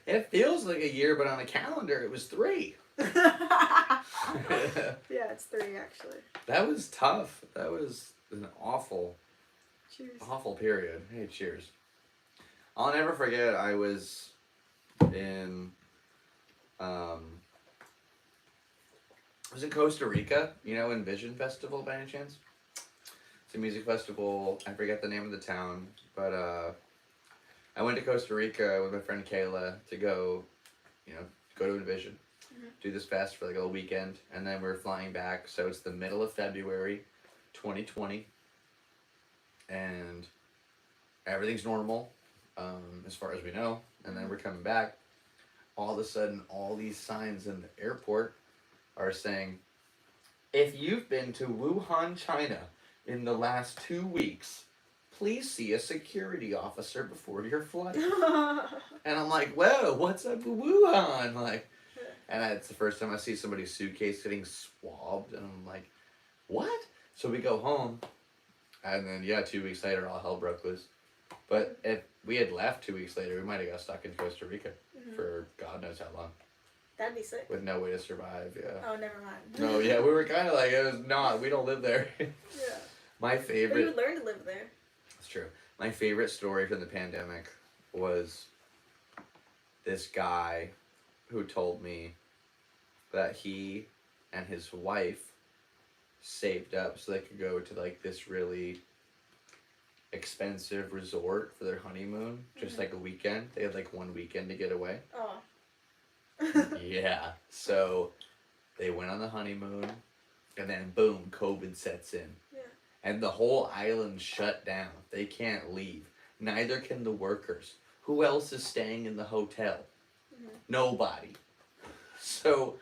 It feels like a year, but on a calendar it was 3. Yeah, it's 3 actually. That was tough. That was an awful, awful period. Hey, cheers. I'll never forget, I was in Costa Rica, you know, in Vision Festival by any chance? It's a music festival. I forget the name of the town, but I went to Costa Rica with my friend Kayla to go to Envision, do this fest for like a weekend, and then we're flying back. So it's the middle of February, 2020, and everything's normal, as far as we know. And then we're coming back. All of a sudden, all these signs in the airport are saying, if you've been to Wuhan, China, in the last 2 weeks, please see a security officer before your flight. And I'm like, whoa, what's up with Wuhan? Like, and it's the first time I see somebody's suitcase getting swabbed, and I'm like, what? So we go home, and then, 2 weeks later, all hell broke loose. But if we had left 2 weeks later, we might have got stuck in Costa Rica for God knows how long. That'd be sick. With no way to survive, Oh, never mind. No, we were kind of like, it was not, we don't live there. Yeah. My favorite... But you would learn to live there. It's true. My favorite story from the pandemic was this guy who told me that he and his wife saved up so they could go to like this really expensive resort for their honeymoon, just like a weekend. They had like 1 weekend to get away. Oh. Yeah. So they went on the honeymoon, and then boom, COVID sets in. Yeah. And the whole island shut down. They can't leave. Neither can the workers. Who else is staying in the hotel? Nobody. So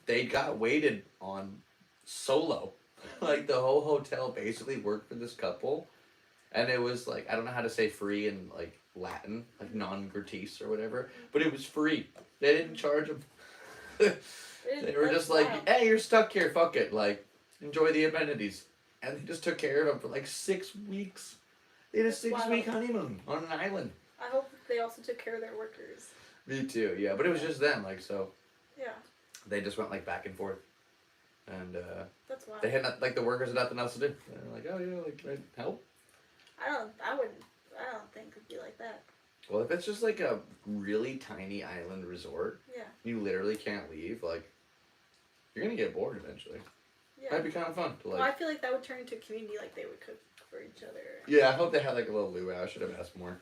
they got waited on solo. Like the whole hotel basically worked for this couple. And it was like, I don't know how to say free in like Latin, like non gratis or whatever, but it was free. They didn't charge them. They were just like, hey, you're stuck here, fuck it, like, enjoy the amenities. And they just took care of them for like 6 weeks. They had a 6-week honeymoon on an island. I hope they also took care of their workers. Me too, yeah, but it was just them, like, so. Yeah. They just went like back and forth. And that's wild. they had not, like, the workers had nothing else to do. They're like, oh yeah, like, can I help? I don't think it'd be like that. Well, if it's just like a really tiny island resort, you literally can't leave, like, you're gonna get bored eventually. Yeah. That'd be kind of fun to like. Well, I feel like that would turn into a community, like they would cook for each other. Yeah, I hope they had like a little luau. I should have asked more.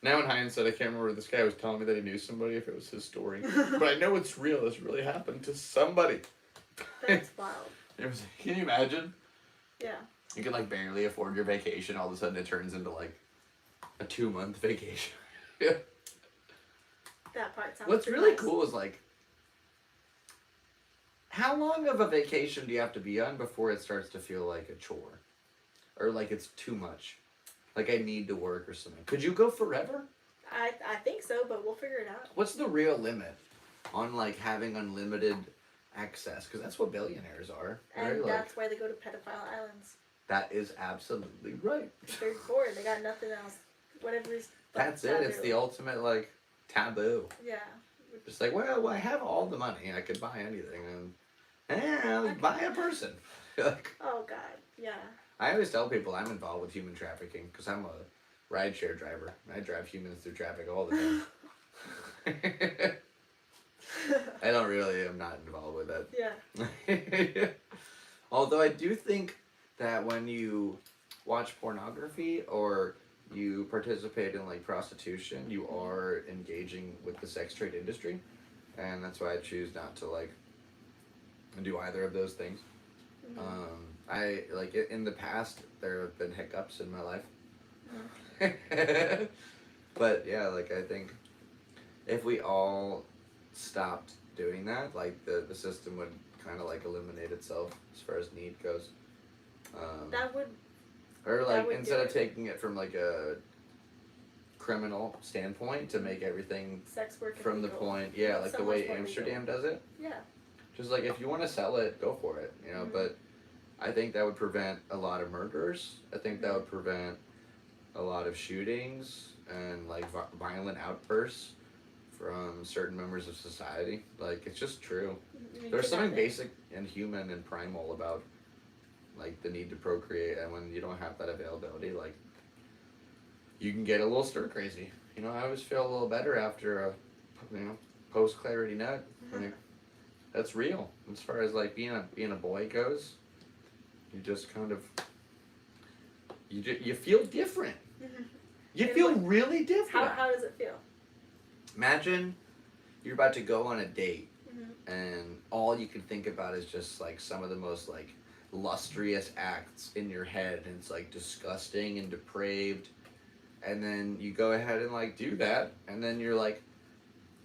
Now in hindsight, I can't remember this guy was telling me that he knew somebody, if it was his story. But I know it's real. This really happened to somebody. That's wild. It was, can you imagine? Yeah. You can like barely afford your vacation. All of a sudden it turns into like a 2-month vacation. Yeah. That part sounds What's really nice. cool is like, how long of a vacation do you have to be on before it starts to feel like a chore? Or like it's too much? Like I need to work or something. Could you go forever? I think so, but we'll figure it out. What's the real limit on like having unlimited access? Because that's what billionaires are. And right? that's why they go to pedophile islands. That is absolutely right. They're bored. They got nothing else. Whatever is. That's it. It's the ultimate like taboo. Yeah. It's like, well, I have all the money. I could buy anything, and I'll buy a person. Like, oh God. Yeah. I always tell people I'm involved with human trafficking because I'm a rideshare driver. I drive humans through traffic all the time. I don't really am not involved with that. Yeah. Although I do think that when you watch pornography or you participate in like prostitution, you are engaging with the sex trade industry, and that's why I choose not to like do either of those things. I like in the past there have been hiccups in my life. But yeah, like I think if we all stopped doing that, like the system would kind of like eliminate itself as far as need goes. That would. Or like would instead of taking it from like a criminal standpoint to make everything sex work from the illegal. point, yeah, like So the much way more Amsterdam legal. does it. Yeah. Just like if you want to sell it, go for it, you know. But I think that would prevent a lot of murders. I think that would prevent a lot of shootings and like violent outbursts from certain members of society. Like it's just true. There's something basic and human and primal about like the need to procreate, and when you don't have that availability, like you can get a little stir crazy. You know, I always feel a little better after a post clarity nut. Like, that's real as far as like being a boy goes. You just kind of you feel different. You feel really different. How does it feel? Imagine you're about to go on a date, and all you can think about is just like some of the most like lustrous acts in your head, and it's like disgusting and depraved, and then you go ahead and like do that, and then you're like,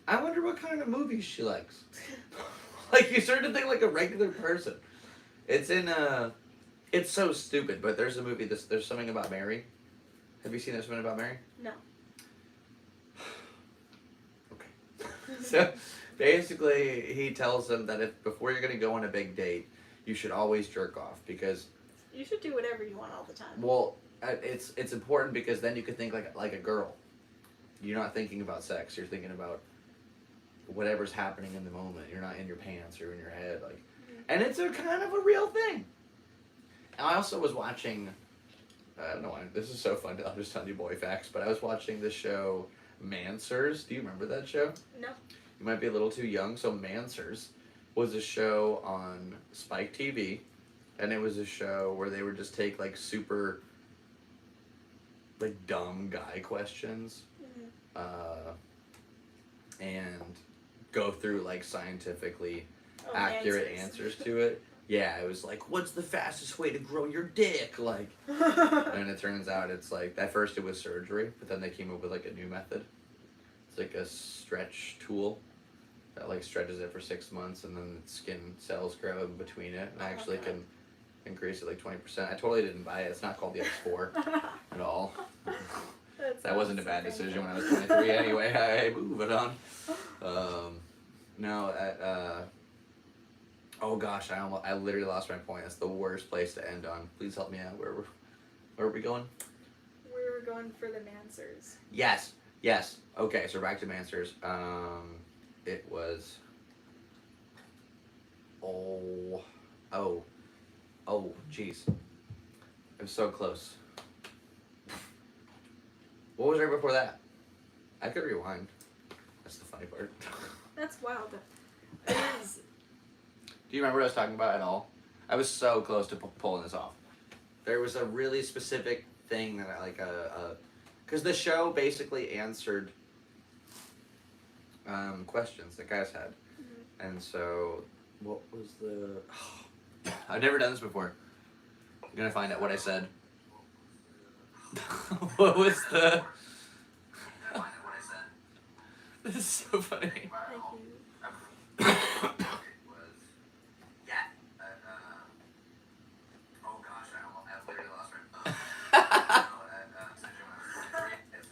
I wonder what kind of movies she likes. Like you start to think like a regular person. It's in It's so stupid, but there's a movie. There's Something About Mary. Have you seen There's Something About Mary? No. Okay. So basically, he tells them that if before you're gonna go on a big date, you should always jerk off because. You should do whatever you want all the time. Well, it's important because then you can think like a girl. You're not thinking about sex. You're thinking about whatever's happening in the moment. You're not in your pants or in your head, like. And it's a kind of a real thing. And I also was watching. I don't know why this is so fun. I'll just tell you boy facts, but I was watching the show Mansers. Do you remember that show? No. You might be a little too young. So Mansers was a show on Spike TV, and it was a show where they would just take like super, like dumb guy questions, and go through like scientifically accurate answers to it. Yeah, it was like, what's the fastest way to grow your dick? Like, and it turns out it's like, at first it was surgery, but then they came up with like a new method. It's like a stretch tool that like stretches it for 6 months, and then the skin cells grow in between it, and actually can increase it like 20%. I totally didn't buy it. It's not called the X4 at all. That wasn't a bad decision when I was 23 anyway. I move it on. Oh gosh, I literally lost my point. That's the worst place to end on. Please help me out. Where are we going? We were going for the Mansers. Yes. Okay, so back to Mansers. It was. Oh, jeez. It was so close. What was right before that? I could rewind. That's the funny part. That's wild. It is. Do you remember what I was talking about at all? I was so close to pulling this off. There was a really specific thing that I like, because the show basically answered questions that guys had. And so, what was the... I've never done this before. I'm going to find out what I said. What was the... This is so funny. Thank you.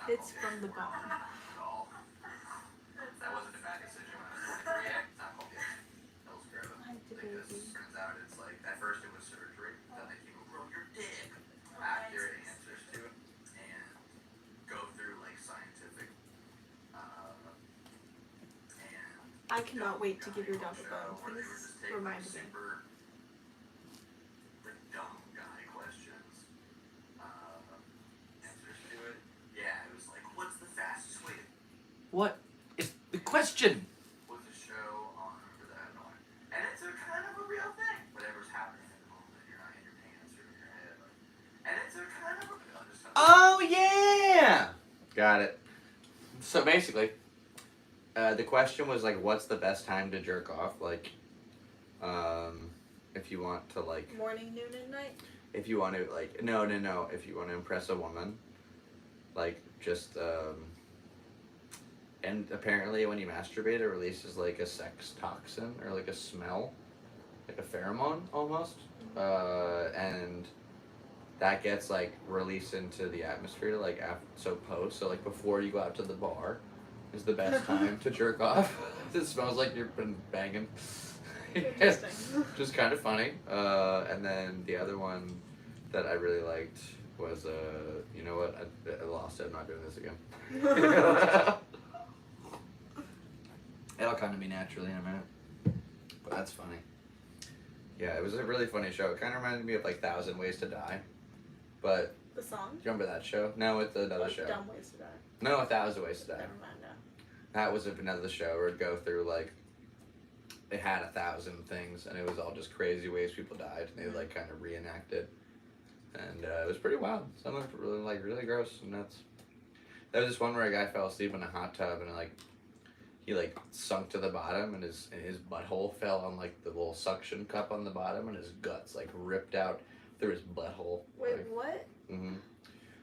It's from the bomb. That wasn't a bad decision when I was 23. It's not called because turns out it's like, at first it was surgery, then they came and grow your dick. Accurate answers to it, and go through like scientific, and... I cannot wait to give your dog a bone. Please remind me. Dumb guy questions. Answers to it. Yeah, it was like, what's the fastest way? What is the question? Was a show on for that one, and it's a kind of a real thing. Whatever's happening in the moment, you're not in your pants or in your head, and it's a kind of a. Oh yeah, got it. So basically, the question was like, what's the best time to jerk off? Like, if you want to like. Morning, noon, and night. If you want to like no. If you want to impress a woman, like just and apparently when you masturbate, it releases like a sex toxin or like a smell, like a pheromone almost, and that gets like released into the atmosphere like so like before you go out to the bar is the best time to jerk off. It smells like you've been banging. Interesting. Just kind of funny. And then the other one that I really liked was, you know what, I lost it, I'm not doing this again. It'll come to me naturally in a minute. But that's funny. Yeah, it was a really funny show. It kind of reminded me of like 1,000 Ways to Die. But... The song? Do you remember that show? No, it's another like show. Dumb Ways to Die. No, 1,000 Ways to Die. Never mind now. That was another show where it'd go through like... It had 1,000 things, and it was all just crazy ways people died, and they would like kind of reenact it, and it was pretty wild. Some of it really gross and nuts. There was this one where a guy fell asleep in a hot tub, and he sunk to the bottom, and his butthole fell on like the little suction cup on the bottom, and his guts like ripped out through his butthole. Wait, what? Mm-hmm.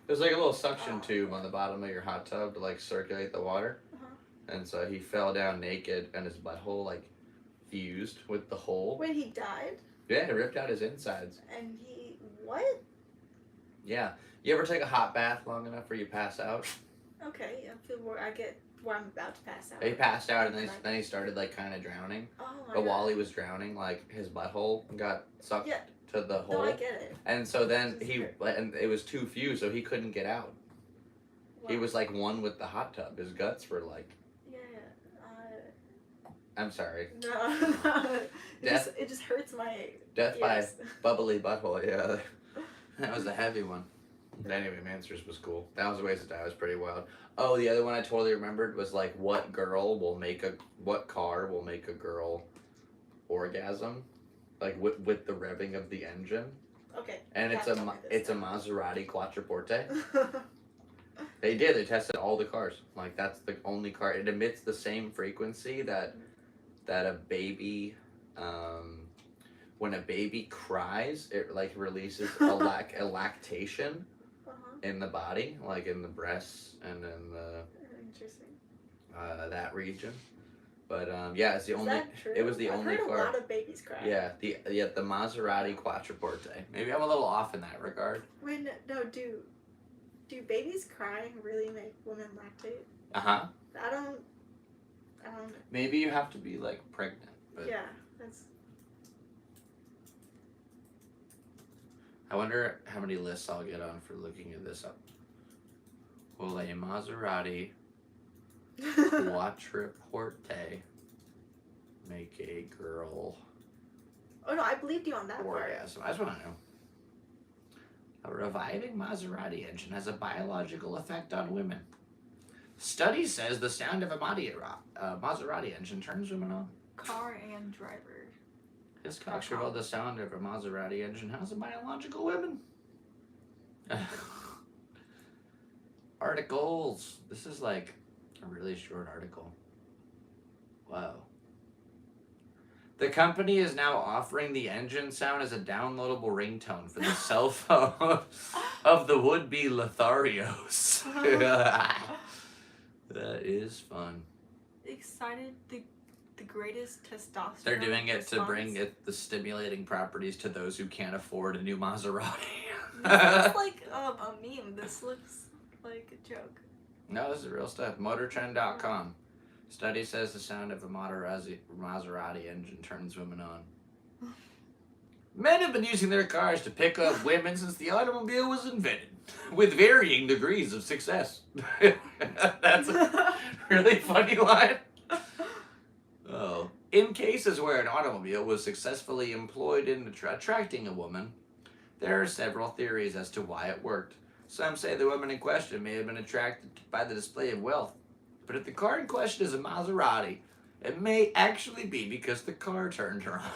There's like a little suction tube on the bottom of your hot tub to like circulate the water, and so he fell down naked, and his butthole like fused with the hole. Wait, he died? Yeah, it ripped out his insides. And he Yeah. You ever take a hot bath long enough where you pass out? Okay, I feel where I'm about to pass out. He passed out and then he started like kind of drowning. Oh my But god. while he was drowning, like his butthole got sucked to the hole. No, I get it. And so then and it was too few, so he couldn't get out. Wow. He was like one with the hot tub. His guts were like. Yeah. I'm sorry. No. It just hurts my. Death by bubbly butthole. Yeah, that was a heavy one. But anyway, Mansters was cool. That was a waste of time. It was pretty wild. Oh, the other one I totally remembered was like, what car will make a girl orgasm, like with the revving of the engine. Okay. And it's a Maserati Quattroporte. They tested all the cars. Like that's the only car. It emits the same frequency that a baby, when a baby cries, it like releases a lactation in the body, like in the breasts and in the that region. But yeah, it's the only. It was the only car. A lot of babies cry. Yeah, the Maserati Quattroporte. Maybe I'm a little off in that regard. Do babies crying really make women lactate? Uh-huh. I don't. Maybe you have to be like pregnant. But yeah, that's. I wonder how many lists I'll get on for looking at this up. Will a Maserati Quattroporte make a girl? Oh no, I believed you on that orgasm. I just want to know. A reviving Maserati engine has a biological effect on women. Study says the sound of a Maserati engine turns women on. Car and driver. His cock revealed the sound of a Maserati engine has a biological women. Articles. This is like a really short article. Wow. The company is now offering the engine sound as a downloadable ringtone for the cell phone of the would-be Lotharios. That is fun. Excited the greatest testosterone. They're doing it response. to bring the stimulating properties to those who can't afford a new Maserati. This looks like a meme. This looks like a joke. No, this is real stuff. Motortrend.com. Study says the sound of a Maserati engine turns women on. Men have been using their cars to pick up women since the automobile was invented, with varying degrees of success. That's a really funny line. Oh. In cases where an automobile was successfully employed in attracting a woman, there are several theories as to why it worked. Some say the woman in question may have been attracted by the display of wealth. But if the car in question is a Maserati, it may actually be because the car turned her on.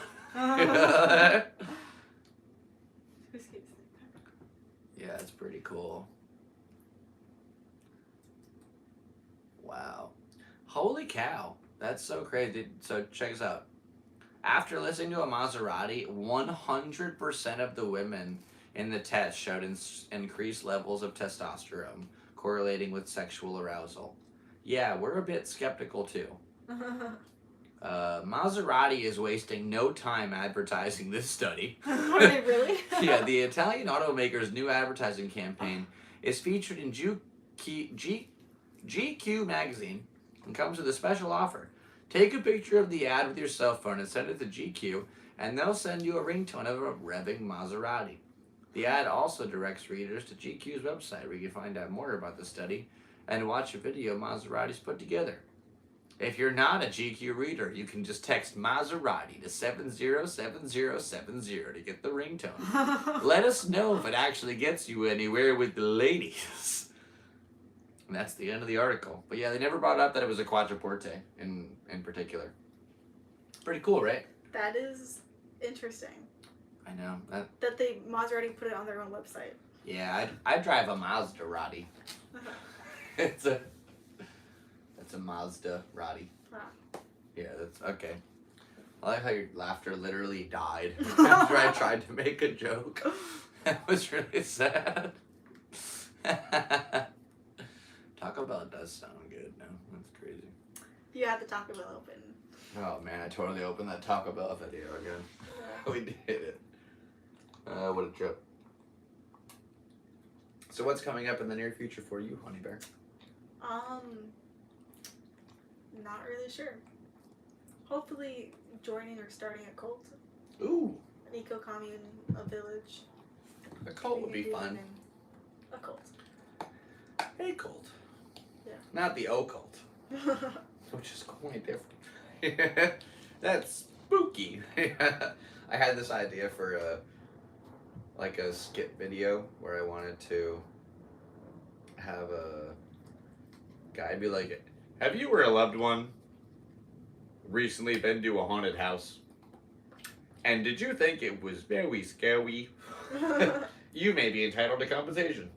Yeah, it's pretty cool. Wow. Holy cow. That's so crazy. So check this out. After listening to a Maserati, 100% of the women in the test showed increased levels of testosterone, correlating with sexual arousal. Yeah, we're a bit skeptical too. Maserati is wasting no time advertising this study. Are they really? Yeah, the Italian automaker's new advertising campaign is featured in GQ magazine and comes with a special offer. Take a picture of the ad with your cell phone and send it to GQ, and they'll send you a ringtone of a revving Maserati. The ad also directs readers to GQ's website, where you can find out more about the study and watch a video Maseratis put together. If you're not a GQ reader, you can just text Maserati to 707070 to get the ringtone. Let us know if it actually gets you anywhere with the ladies. And that's the end of the article. But yeah, they never brought up that it was a Quattroporte in particular. Pretty cool, right? That is interesting. I know. That they Maserati put it on their own website. Yeah, I drive a Maserati. It's a Mazda Roddy. Wow. Yeah, that's okay. I like how your laughter literally died after I tried to make a joke. That was really sad. Taco Bell does sound good now. That's crazy. You had the Taco Bell open. Oh man, I totally opened that Taco Bell video again. Yeah. We did it. What a trip. So what's coming up in the near future for you, Honeybear? Not really sure. Hopefully joining or starting a cult. Ooh. An eco-commune, a village. A cult would be fun. A cult. A cult. Yeah. Not the occult. Which is quite different. That's spooky. I had this idea for a skit video where I wanted to have a guy be like, have you or a loved one recently been to a haunted house? And did you think it was very scary? You may be entitled to compensation.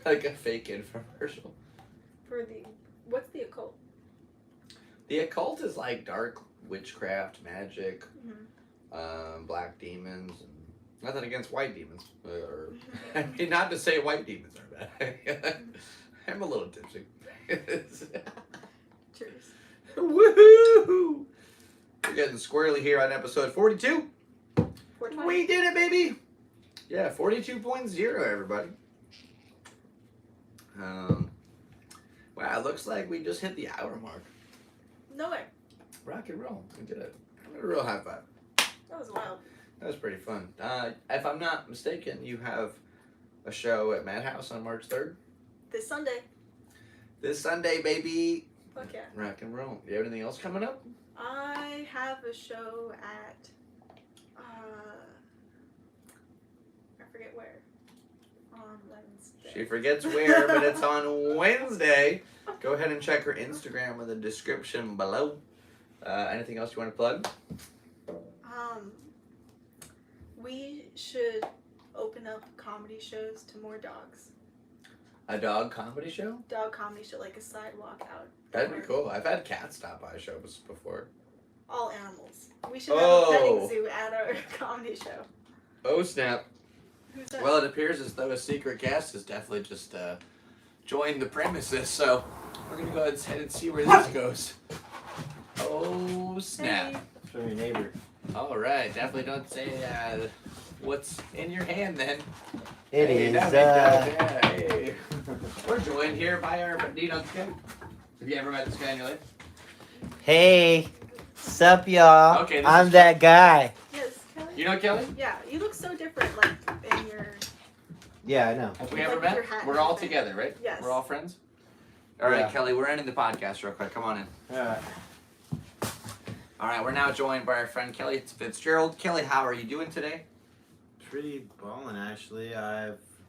Like a fake infomercial. What's the occult? The occult is like dark witchcraft, magic, Mm-hmm. black demons, and nothing against white demons. I mean, not to say white demons are bad. I'm a little tipsy. Cheers. Woohoo! We're getting squirrely here on episode 42. 420. We did it, baby! Yeah, 42.0, everybody. Wow, it looks like we just hit the hour mark. No way. Rock and roll. We did it. A real high five. That was wild. That was pretty fun. If I'm not mistaken, you have a show at Madhouse on March 3rd? This Sunday. This Sunday, baby. Fuck yeah. Rock and roll. Do you have anything else coming up? I have a show at, I forget where. On Wednesday. She forgets where, but it's on Wednesday. Go ahead and check her Instagram in the description below. Anything else you want to plug? We should open up comedy shows to more dogs. A dog comedy show? Dog comedy show, like a sidewalk out. That'd be cool. I've had cats stop by shows before. All animals. We should have a petting zoo at our comedy show. Oh, snap. Who's that? Well, it appears as though a secret guest has definitely just joined the premises, so we're going to go ahead and see where this goes. Oh, snap. Hey. From your neighbor. All right. Definitely don't say what's in your hand then. It Hey, is. hey. We're joined here by our... Do you know this guy? Have you ever met this guy in your life? Hey, sup, y'all? Okay, this I'm is- that guy. Yes, Kelly? You know Kelly? Yeah, you look so different, like, in your... Yeah, I know. Have we Like ever with met? your hat We're and all everything. together, right? Yes. We're all friends? All right, Yeah. Kelly, we're ending the podcast real quick. Come on in. All right, we're now joined by our friend Kelly Fitzgerald. Kelly, how are you doing today? Pretty ballin', actually.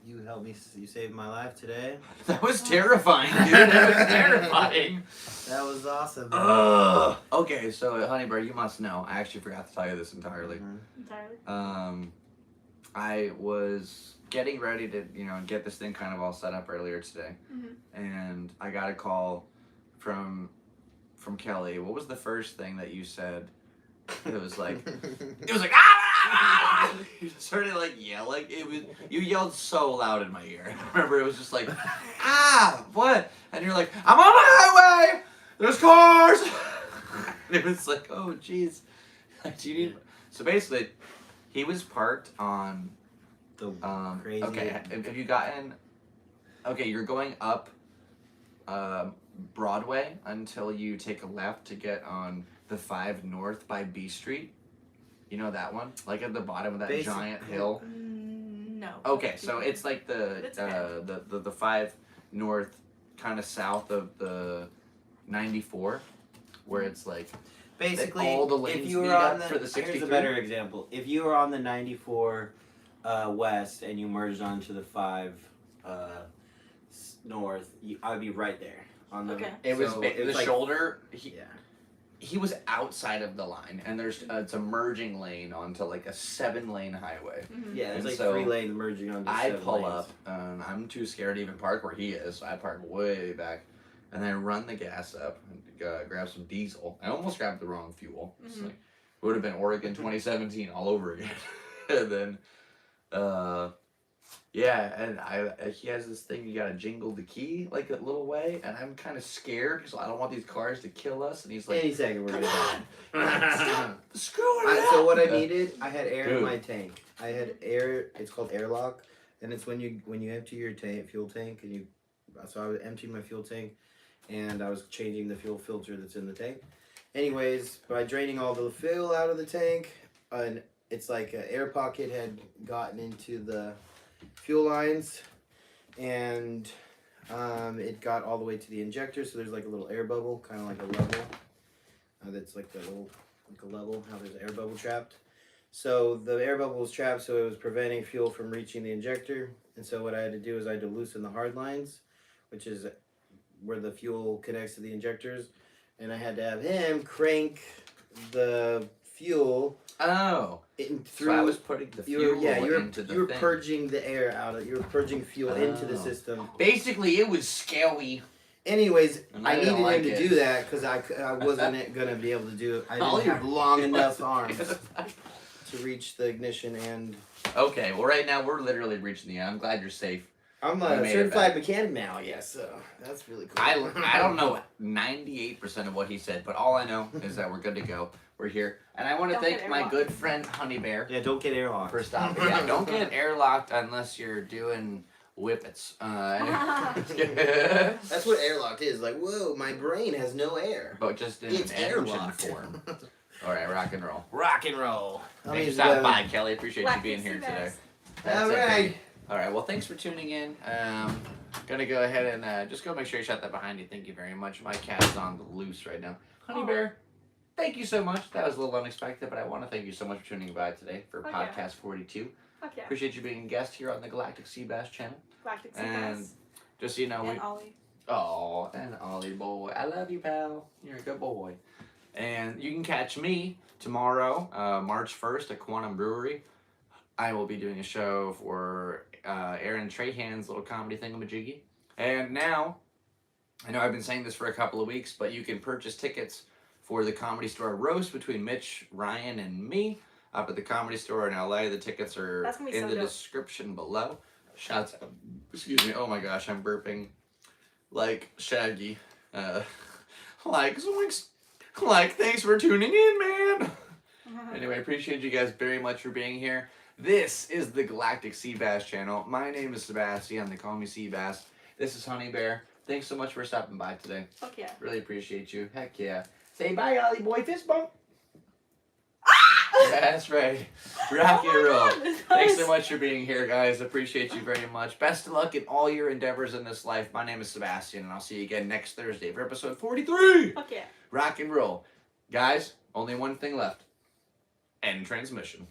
You helped me. You saved my life today. That was terrifying, dude. That was terrifying. That was awesome. Ugh. Okay, so Honeybear, you must know. I actually forgot to tell you this entirely. Entirely. I was getting ready to, get this thing kind of all set up earlier today, and I got a call from Kelly. What was the first thing that you said? It was like, ah! You started like yelling. You yelled so loud in my ear. I remember it was just like, ah, what? And you're like, I'm on my highway. There's cars. And it was like, oh, jeez. So basically, he was parked on. The crazy. Okay, have you gotten? Okay, you're going up Broadway until you take a left to get on the 5 North by B Street. You know that one? Like at the bottom of that giant hill. No. Okay, so it's like It's the 5 North, kind of south of the 94, where it's like Basically, all the lanes if you meet were up on the, for the 63. here's a better example. If you were on the 94 west and you merged onto the 5 north, I'd be right there on the. Okay. It was so the like, shoulder. Yeah. He was outside of the line, and there's it's a merging lane onto like a 7-lane highway. Yeah, there's And like so 3 lanes merging onto. I 7 pull lanes. up, and I'm too scared to even park where he is, so I park way back, and then I run the gas up and grab some diesel. I almost grabbed the wrong fuel. It's like, it would have been Oregon 2017 all over again. And then, yeah, and he has this thing, you gotta jingle the key like a little way, and I'm kind of scared because I don't want these cars to kill us, and he's like, Any second we're come gonna die. on, stop screwing it So up. what I needed, I had air Dude. in my tank. I had air. It's called airlock, and it's when you empty your fuel tank, and so I was emptying my fuel tank, and I was changing the fuel filter that's in the tank. Anyways, by draining all the fuel out of the tank, and it's like an air pocket had gotten into the fuel lines, and it got all the way to the injector. So there's like a little air bubble, kind of like a level. That's like a level. How there's an air bubble trapped. So the air bubble was trapped, so it was preventing fuel from reaching the injector. And so what I had to do is I had to loosen the hard lines, which is where the fuel connects to the injectors. And I had to have him crank the fuel. Oh. Through. So I was putting the fuel into the thing. You were purging the air out of. You were purging fuel into the system. Basically, it was scary. Anyways, I needed like him to do that because I wasn't gonna be able to do it. I didn't have long enough arms to reach the ignition and. Okay, well, right now we're literally reaching the end. I'm glad you're safe. I'm a certified mechanic now, I guess, so that's really cool. I don't know 98% of what he said, but all I know is that we're good to go. We're here. And I want to thank my good friend Honeybear. Yeah, don't get airlocked. For stopping. Yeah, don't get airlocked unless you're doing whippets. That's what airlocked is. Like, whoa, my brain has no air. But just in an engine form. All right, rock and roll. Rock and roll. Thanks for stopping by, Kelly. Appreciate you being here today. All right. All right, well, thanks for tuning in. Gonna go ahead and just go make sure you shut that behind you. Thank you very much. My cat is on the loose right now. Honeybear, thank you so much. That was a little unexpected, but I want to thank you so much for tuning by today for podcast 42. Okay. Appreciate you being a guest here on the Galactic Seabass channel. Galactic Seabass. And just so you know, and Ollie. Oh, and Ollie boy. I love you, pal. You're a good boy. And you can catch me tomorrow, March 1st at Quantum Brewery. I will be doing a show for Aaron Trahan's little comedy thingamajiggy. And now, I know I've been saying this for a couple of weeks, but you can purchase tickets for the Comedy Store roast between Mitch, Ryan, and me up at the Comedy Store in LA. The tickets are in the description below. Shouts out. Excuse me. Oh my gosh, I'm burping like Shaggy. Like thanks for tuning in, man. Anyway, appreciate you guys very much for being here. This is the Galactic Seabass channel. My name is Sebastian. They call me Seabass. This is Honeybear. Thanks so much for stopping by today. Fuck yeah. Really appreciate you. Heck yeah. Say bye, Ollie boy. Fist bump. That's right. Rock and roll. Thanks so much for being here, guys. Appreciate you very much. Best of luck in all your endeavors in this life. My name is Sebastian, and I'll see you again next Thursday for episode 43. Okay. Rock and roll. Guys, only one thing left. End transmission.